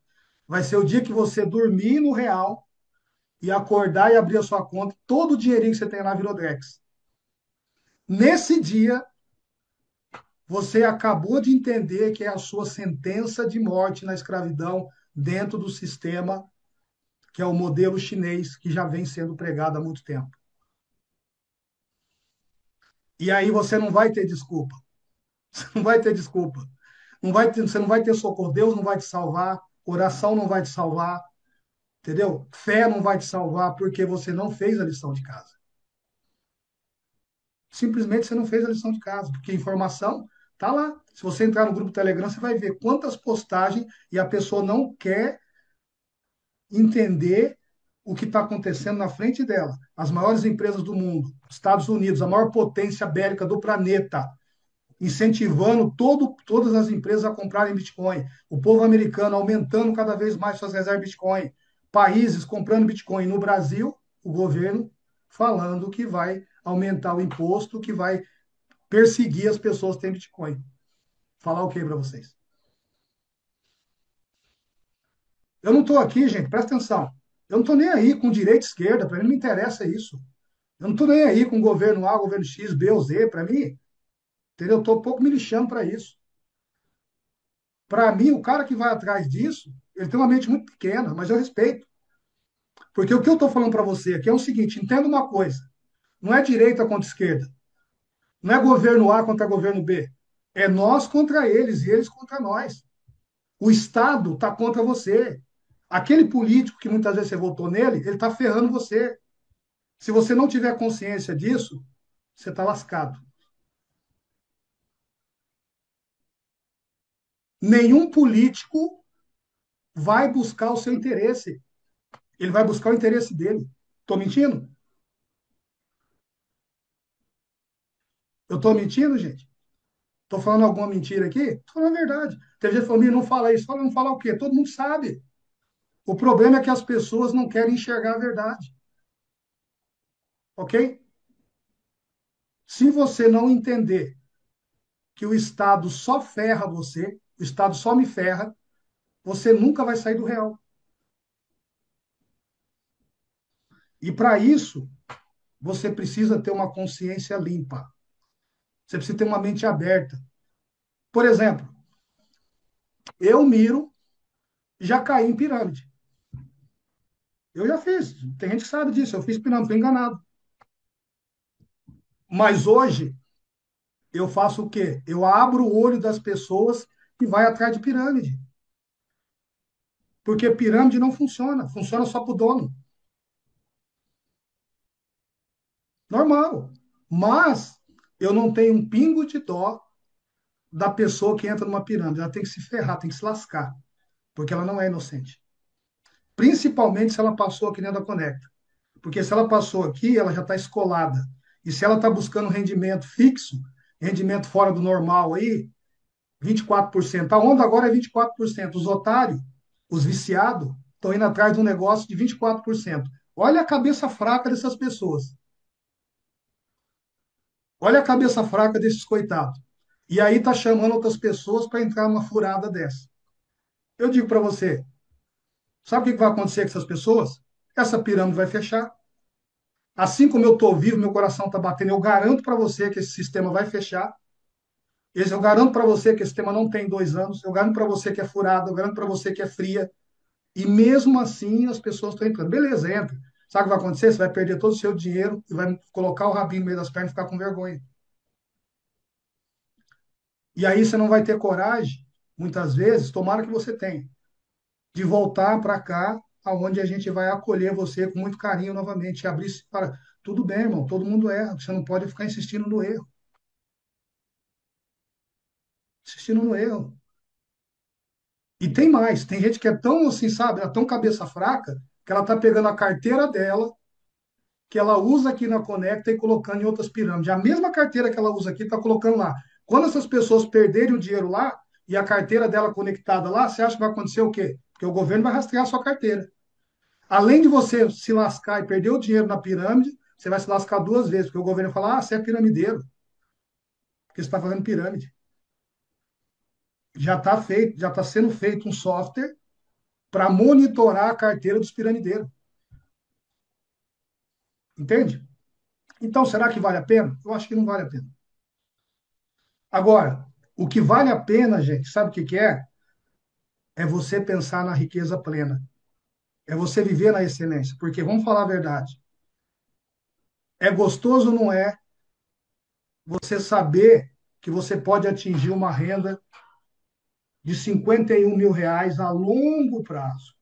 Vai ser o dia que você dormir no real e acordar e abrir a sua conta, todo o dinheirinho que você tem lá virou Drex. Nesse dia, você acabou de entender que é a sua sentença de morte na escravidão dentro do sistema que é o modelo chinês que já vem sendo pregado há muito tempo. E aí você não vai ter desculpa. Você não vai ter desculpa. Você não vai ter socorro. Deus não vai te salvar. Oração não vai te salvar. Entendeu? Fé não vai te salvar porque você não fez a lição de casa. Simplesmente você não fez a lição de casa, porque a informação tá lá. Se você entrar no grupo Telegram, você vai ver quantas postagens e a pessoa não quer entender o que está acontecendo na frente dela. As maiores empresas do mundo, Estados Unidos, a maior potência bélica do planeta, incentivando todas as empresas a comprarem Bitcoin. O povo americano aumentando cada vez mais suas reservas de Bitcoin. Países comprando Bitcoin. No Brasil, o governo falando que vai aumentar o imposto, que vai perseguir as pessoas que têm Bitcoin. Falar o que para vocês? Eu não estou aqui, gente, presta atenção. Eu não estou nem aí com direita e esquerda, para mim não me interessa isso. Eu não estou nem aí com governo A, governo X, B ou Z, para mim, entendeu? Eu estou um pouco me lixando para isso. Para mim, o cara que vai atrás disso, ele tem uma mente muito pequena, mas eu respeito. Porque o que eu estou falando para você aqui é o seguinte: entenda uma coisa, não é direita contra esquerda, não é governo A contra governo B, é nós contra eles e eles contra nós. O Estado está contra você. Aquele político que muitas vezes você votou nele, ele está ferrando você. Se você não tiver consciência disso, você está lascado. Nenhum político vai buscar o seu interesse. Ele vai buscar o interesse dele. Estou mentindo? Eu estou mentindo, gente? Estou falando alguma mentira aqui? Estou falando a verdade. Tem gente que fala, não fala isso. Fala, não fala o quê? Todo mundo sabe. O problema é que as pessoas não querem enxergar a verdade. Ok? Se você não entender que o Estado só ferra você, o Estado só me ferra, você nunca vai sair do real. E para isso, você precisa ter uma consciência limpa. Você precisa ter uma mente aberta. Por exemplo, eu miro, já caí em pirâmide. Eu já fiz. Tem gente que sabe disso. Eu fiz pirâmide, fui enganado. Mas hoje, eu faço o quê? Eu abro o olho das pessoas e vai atrás de pirâmide. Porque pirâmide não funciona. Funciona só para o dono. Normal. Mas eu não tenho um pingo de dó da pessoa que entra numa pirâmide. Ela tem que se ferrar, tem que se lascar. Porque ela não é inocente. Principalmente se ela passou aqui dentro da Conecta. Porque se ela passou aqui, ela já está escolada. E se ela está buscando rendimento fixo, rendimento fora do normal aí, 24%. A onda agora é 24%. Os otários, os viciados, estão indo atrás de um negócio de 24%. Olha a cabeça fraca dessas pessoas. Olha a cabeça fraca desses coitados. E aí tá chamando outras pessoas para entrar numa furada dessa. Eu digo para você, sabe o que vai acontecer com essas pessoas? Essa pirâmide vai fechar. Assim como eu estou vivo, meu coração está batendo, eu garanto para você que esse sistema vai fechar. Eu garanto para você que esse sistema não tem 2 anos. Eu garanto para você que é furado. Eu garanto para você que é fria. E mesmo assim as pessoas estão entrando. Beleza, entra. Sabe o que vai acontecer? Você vai perder todo o seu dinheiro e vai colocar o rabinho no meio das pernas e ficar com vergonha. E aí você não vai ter coragem, muitas vezes, tomara que você tenha, de voltar para cá, aonde a gente vai acolher você com muito carinho novamente, e abrir para tudo bem, irmão, todo mundo erra, você não pode ficar insistindo no erro, insistindo no erro. E tem mais, tem gente que é tão assim, sabe, é tão cabeça fraca, que ela está pegando a carteira dela, que ela usa aqui na Conecta e colocando em outras pirâmides. A mesma carteira que ela usa aqui está colocando lá. Quando essas pessoas perderem o dinheiro lá e a carteira dela conectada lá, você acha que vai acontecer o quê? Porque o governo vai rastrear a sua carteira. Além de você se lascar e perder o dinheiro na pirâmide, você vai se lascar duas vezes, porque o governo fala, ah, você é piramideiro, porque você está fazendo pirâmide. Já está feito, já está sendo feito um software para monitorar a carteira dos piramideiros. Entende? Então, será que vale a pena? Eu acho que não vale a pena. Agora, o que vale a pena, gente, sabe o que que é? É você pensar na riqueza plena. É você viver na excelência. Porque, vamos falar a verdade, é gostoso, não é, você saber que você pode atingir uma renda de 51 mil reais a longo prazo.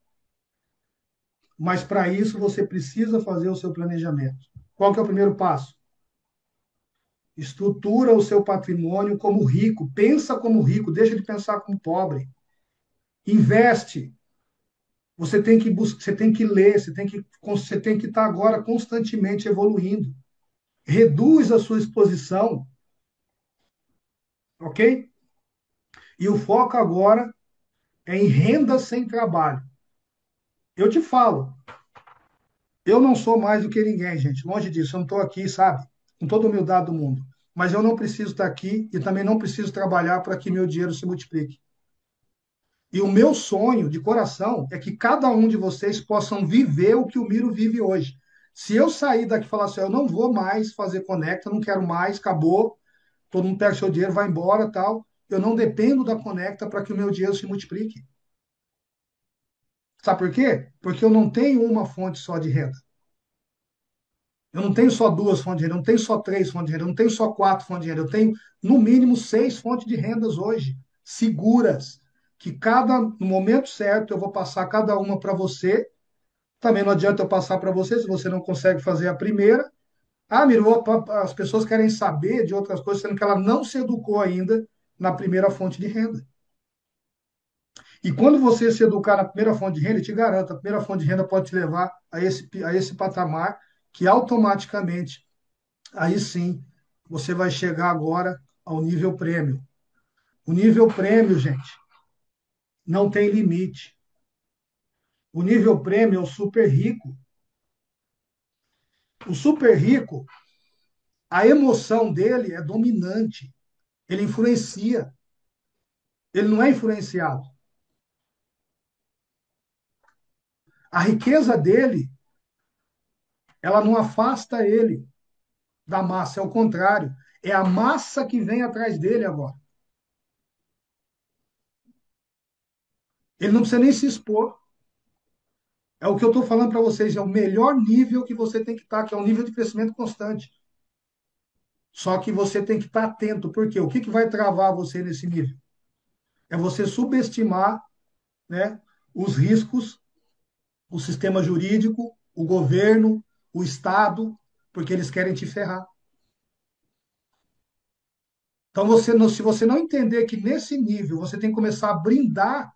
Mas para isso você precisa fazer o seu planejamento. Qual que é o primeiro passo? Estrutura o seu patrimônio como rico, pensa como rico, deixa de pensar como pobre. Investe. Você tem que buscar, você tem que ler, você tem que estar agora constantemente evoluindo. Reduz a sua exposição, ok? E o foco agora é em renda sem trabalho. Eu te falo, eu não sou mais do que ninguém, gente. Longe disso, eu não estou aqui, sabe? Com toda a humildade do mundo. Mas eu não preciso estar aqui e também não preciso trabalhar para que meu dinheiro se multiplique. E o meu sonho de coração é que cada um de vocês possam viver o que o Miro vive hoje. Se eu sair daqui e falar assim, eu não vou mais fazer Conecta, não quero mais, acabou, todo mundo pega seu dinheiro, vai embora, tal. Eu não dependo da Conecta para que o meu dinheiro se multiplique. Sabe por quê? Porque eu não tenho uma fonte só de renda. Eu não tenho só duas fontes de renda, eu não tenho só três fontes de renda, eu não tenho só quatro fontes de renda, eu tenho no mínimo seis fontes de rendas hoje, seguras, que no momento certo eu vou passar cada uma para você. Também não adianta eu passar para você se você não consegue fazer a primeira. Ah, Miro, as pessoas querem saber de outras coisas, sendo que ela não se educou ainda na primeira fonte de renda. E quando você se educar na primeira fonte de renda, eu te garanto, a primeira fonte de renda pode te levar a esse patamar que automaticamente, aí sim, você vai chegar agora ao nível prêmio. O nível prêmio, gente, não tem limite. O nível prêmio é o super rico. O super rico, a emoção dele é dominante. Ele influencia. Ele não é influenciado. A riqueza dele, ela não afasta ele da massa, é o contrário. É a massa que vem atrás dele agora. Ele não precisa nem se expor. É o que eu estou falando para vocês, é o melhor nível que você tem que estar, que é um nível de crescimento constante. Só que você tem que estar atento, porque o que que vai travar você nesse nível? É você subestimar, né, os riscos, o sistema jurídico, o governo, o Estado, porque eles querem te ferrar. Então, se você não entender que nesse nível você tem que começar a brindar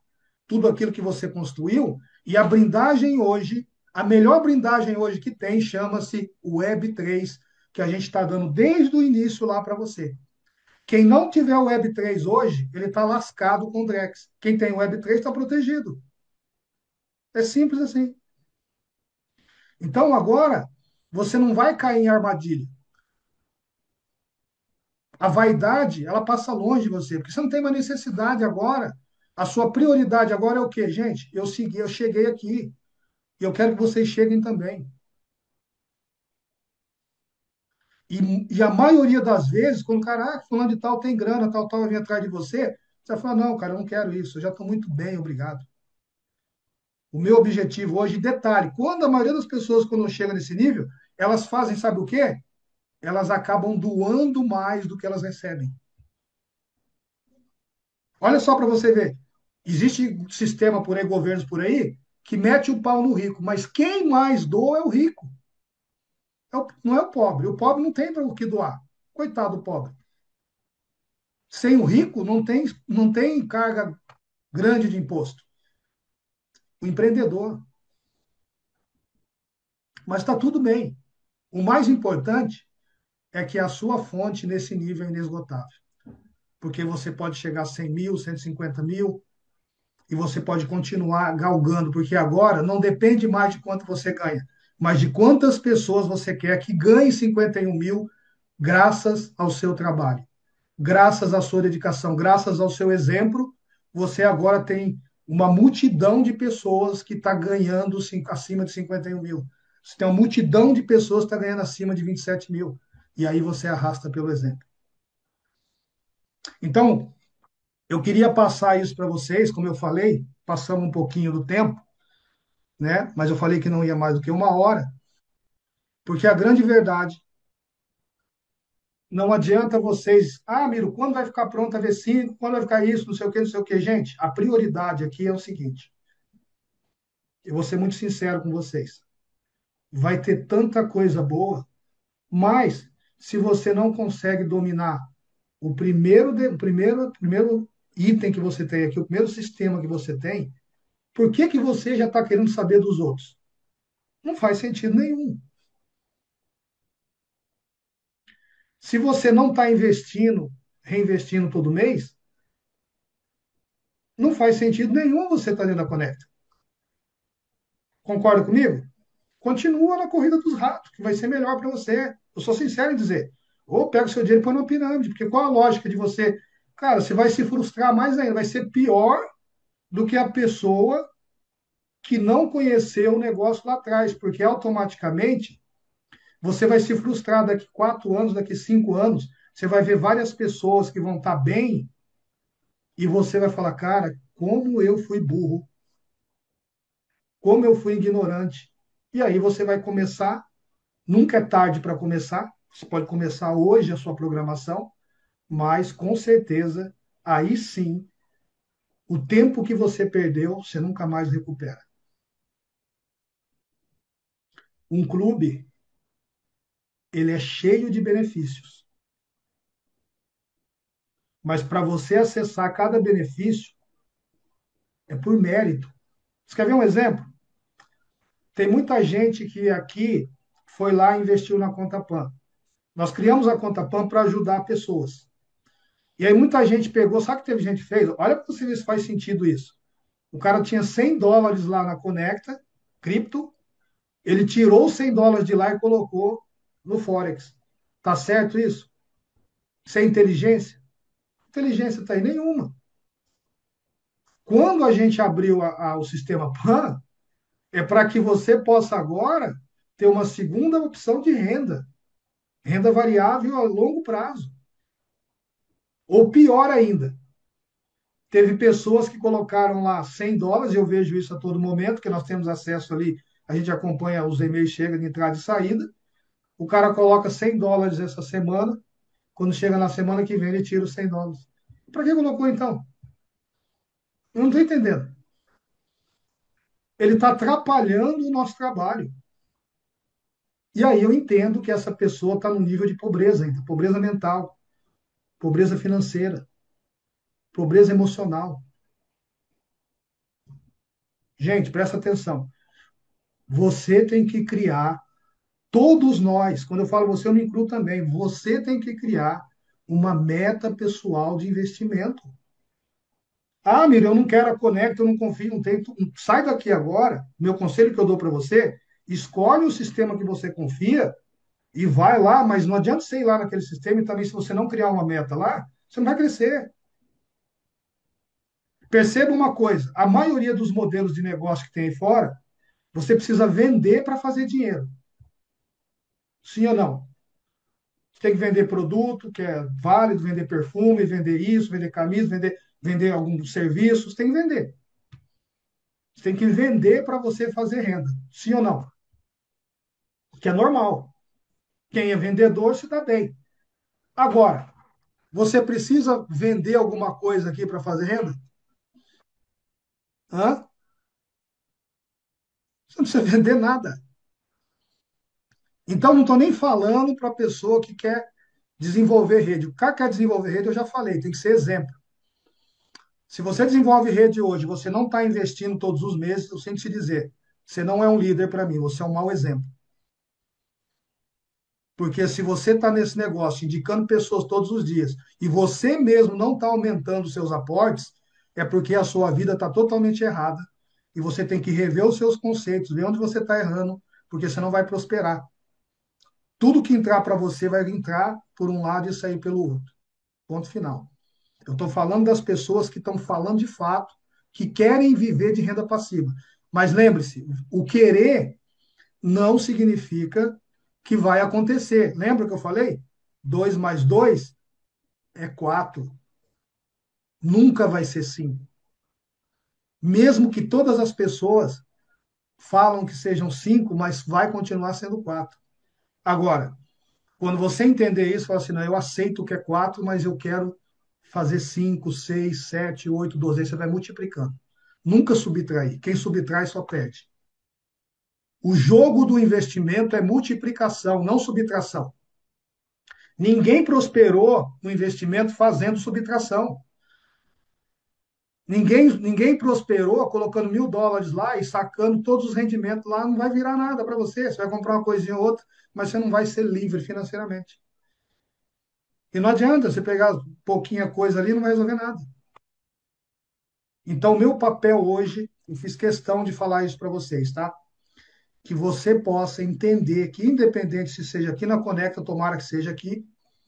tudo aquilo que você construiu, e a brindagem hoje, a melhor brindagem hoje que tem, chama-se Web3, que a gente está dando desde o início lá para você. Quem não tiver o Web3 hoje, ele está lascado com o Drex. Quem tem o Web3 está protegido. É simples assim. Então, agora, você não vai cair em armadilha. A vaidade, ela passa longe de você, porque você não tem mais necessidade agora. A sua prioridade agora é o quê, gente? Eu cheguei aqui e eu quero que vocês cheguem também. E a maioria das vezes, quando o cara, fulano de tal tem grana, tal, tal, vai vir atrás de você, você vai falar, não, cara, eu não quero isso, eu já estou muito bem, obrigado. O meu objetivo hoje, detalhe, quando a maioria das pessoas, quando chega nesse nível, elas fazem, sabe o quê? Elas acabam doando mais do que elas recebem. Olha só para você ver. Existe sistema por aí, governos por aí, que mete o pau no rico, mas quem mais doa é o rico. Não é o pobre. O pobre não tem para o que doar. Coitado do pobre. Sem o rico, não tem carga grande de imposto. O empreendedor. Mas está tudo bem. O mais importante é que a sua fonte nesse nível é inesgotável. Porque você pode chegar a 100 mil, 150 mil, e você pode continuar galgando, porque agora não depende mais de quanto você ganha, mas de quantas pessoas você quer que ganhe 51 mil graças ao seu trabalho, graças à sua dedicação, graças ao seu exemplo. Você agora tem uma multidão de pessoas que está ganhando acima de 51 mil. Você tem uma multidão de pessoas que está ganhando acima de 27 mil. E aí você arrasta pelo exemplo. Então, eu queria passar isso para vocês, como eu falei, passamos um pouquinho do tempo, né? Mas eu falei que não ia mais do que uma hora, porque a grande verdade, não adianta vocês, Miro, quando vai ficar pronta a V5, quando vai ficar isso, não sei o que, não sei o que. Gente, a prioridade aqui é o seguinte, eu vou ser muito sincero com vocês, vai ter tanta coisa boa, mas se você não consegue dominar o primeiro item que você tem aqui, o primeiro sistema que você tem, por que que você já está querendo saber dos outros? Não faz sentido nenhum. Se você não está investindo, reinvestindo todo mês, não faz sentido nenhum você estar dentro da Conecta. Concorda comigo? Continua na corrida dos ratos, que vai ser melhor para você. Eu sou sincero em dizer. Ou pega o seu dinheiro e põe numa pirâmide, porque qual a lógica de você. Cara, você vai se frustrar mais ainda, vai ser pior do que a pessoa que não conheceu o negócio lá atrás, porque automaticamente você vai se frustrar daqui 4 anos, daqui 5 anos, você vai ver várias pessoas que vão estar bem e você vai falar, cara, como eu fui burro, como eu fui ignorante. E aí você vai começar, nunca é tarde para começar, você pode começar hoje a sua programação, mas com certeza, aí sim, o tempo que você perdeu, você nunca mais recupera. Um clube, ele é cheio de benefícios, mas para você acessar cada benefício, é por mérito. Você quer ver um exemplo? Tem muita gente que aqui foi lá e investiu na Conta Pan. Nós criamos a Conta Pan para ajudar pessoas. E aí muita gente pegou, sabe o que teve gente que fez? Olha para você ver se faz sentido isso. O cara tinha 100 dólares lá na Conecta, cripto, ele tirou os 100 dólares de lá e colocou no Forex. Tá certo isso? Sem inteligência? Inteligência tá aí nenhuma. Quando a gente abriu o sistema PAN, é para que você possa agora ter uma segunda opção de renda, renda variável a longo prazo. Ou pior ainda, teve pessoas que colocaram lá 100 dólares, eu vejo isso a todo momento, que nós temos acesso ali, a gente acompanha os e-mails, chega de entrada e saída. O cara coloca 100 dólares essa semana, quando chega na semana que vem ele tira os 100 dólares. Para que colocou então? Eu não estou entendendo. Ele está atrapalhando o nosso trabalho. E aí eu entendo que essa pessoa está no nível de pobreza ainda, pobreza mental, pobreza financeira, pobreza emocional. Gente, presta atenção. Você tem que criar, todos nós, quando eu falo você, eu me incluo também, você tem que criar uma meta pessoal de investimento. Miriam, eu não quero a Conecta, eu não confio, não tenho. Sai daqui agora. Meu conselho que eu dou para você, escolhe o sistema que você confia e vai lá, mas não adianta você ir lá naquele sistema e também, se você não criar uma meta lá, você não vai crescer. Perceba uma coisa: a maioria dos modelos de negócio que tem aí fora, você precisa vender para fazer dinheiro. Sim ou não? Você tem que vender produto, que é válido, vender perfume, vender isso, vender camisa, vender alguns serviços, tem que vender. Você tem que vender para você fazer renda. Sim ou não? Que é normal. Quem é vendedor se dá bem. Agora, você precisa vender alguma coisa aqui para fazer renda? Hã? Você não precisa vender nada. Então, não estou nem falando para a pessoa que quer desenvolver rede. O cara que quer desenvolver rede, eu já falei, tem que ser exemplo. Se você desenvolve rede hoje, você não está investindo todos os meses, eu tenho que te dizer, você não é um líder para mim, você é um mau exemplo. Porque se você está nesse negócio, indicando pessoas todos os dias, e você mesmo não está aumentando os seus aportes, é porque a sua vida está totalmente errada. E você tem que rever os seus conceitos, ver onde você está errando, porque você não vai prosperar. Tudo que entrar para você vai entrar por um lado e sair pelo outro. Ponto final. Eu estou falando das pessoas que estão falando de fato, que querem viver de renda passiva. Mas lembre-se, o querer não significa que vai acontecer. Lembra que eu falei? 2 mais 2 é 4. Nunca vai ser 5. Mesmo que todas as pessoas falam que sejam 5, mas vai continuar sendo 4. Agora, quando você entender isso, fala assim, não, eu aceito que é 4, mas eu quero fazer 5, 6, 7, 8, 12. Aí você vai multiplicando. Nunca subtrair. Quem subtrai só perde. O jogo do investimento é multiplicação, não subtração. Ninguém prosperou no investimento fazendo subtração. Ninguém prosperou colocando $1.000 lá e sacando todos os rendimentos lá. Não vai virar nada para você. Você vai comprar uma coisinha ou outra, mas você não vai ser livre financeiramente. E não adianta você pegar pouquinha coisa ali, não vai resolver nada. Então, o meu papel hoje, eu fiz questão de falar isso para vocês, tá? Que você possa entender que, independente se seja aqui na Conecta, tomara que seja aqui,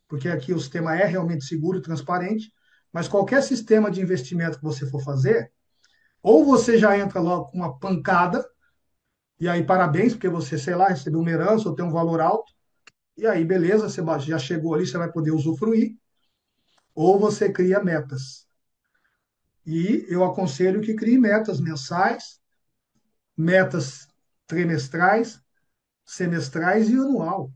porque aqui o sistema é realmente seguro e transparente, mas qualquer sistema de investimento que você for fazer, ou você já entra logo com uma pancada, e aí parabéns, porque você, sei lá, recebeu uma herança ou tem um valor alto, e aí beleza, você já chegou ali, você vai poder usufruir, ou você cria metas. E eu aconselho que crie metas mensais, metas trimestrais, semestrais e anual.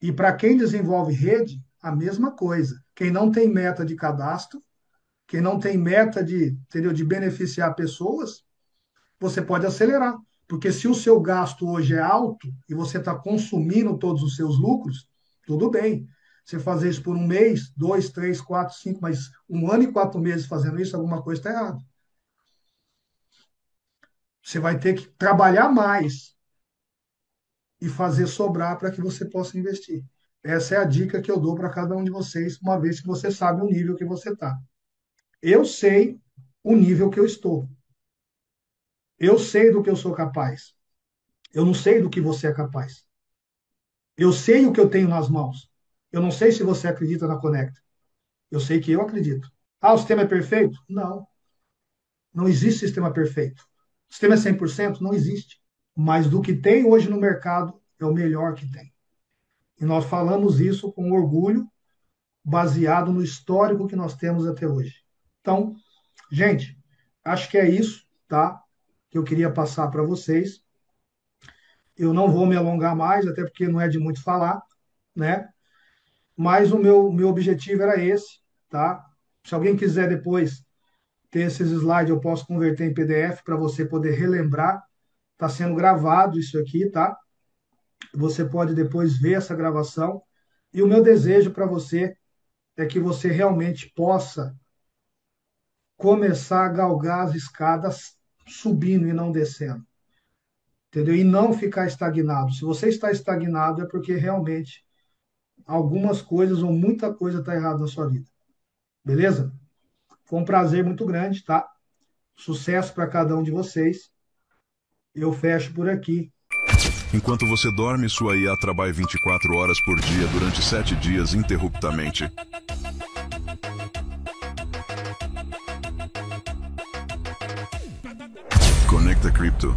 E para quem desenvolve rede, a mesma coisa. Quem não tem meta de cadastro, quem não tem meta de, entendeu, de beneficiar pessoas, você pode acelerar. Porque se o seu gasto hoje é alto e você está consumindo todos os seus lucros, tudo bem. Você fazer isso por um mês, 2, 3, 4, 5, mas 1 ano e 4 meses fazendo isso, alguma coisa está errada. Você vai ter que trabalhar mais e fazer sobrar para que você possa investir. Essa é a dica que eu dou para cada um de vocês, uma vez que você sabe o nível que você está. Eu sei o nível que eu estou. Eu sei do que eu sou capaz. Eu não sei do que você é capaz. Eu sei o que eu tenho nas mãos. Eu não sei se você acredita na Conecta. Eu sei que eu acredito. Ah, o sistema é perfeito? Não. Não existe sistema perfeito. O sistema é 100%? Não existe. Mas do que tem hoje no mercado, é o melhor que tem. E nós falamos isso com orgulho, baseado no histórico que nós temos até hoje. Então, gente, acho que é isso, tá? Que eu queria passar para vocês. Eu não vou me alongar mais, até porque não é de muito falar, né? Mas o meu objetivo era esse, tá? Se alguém quiser depois ter esses slides, eu posso converter em PDF para você poder relembrar. Está sendo gravado isso aqui, tá? Você pode depois ver essa gravação. E o meu desejo para você é que você realmente possa começar a galgar as escadas subindo e não descendo. Entendeu? E não ficar estagnado. Se você está estagnado, é porque realmente algumas coisas ou muita coisa está errada na sua vida. Beleza? Foi um prazer muito grande, tá? Sucesso para cada um de vocês. Eu fecho por aqui. Enquanto você dorme, sua IA trabalha 24 horas por dia durante 7 dias interruptamente. Conecta Crypto.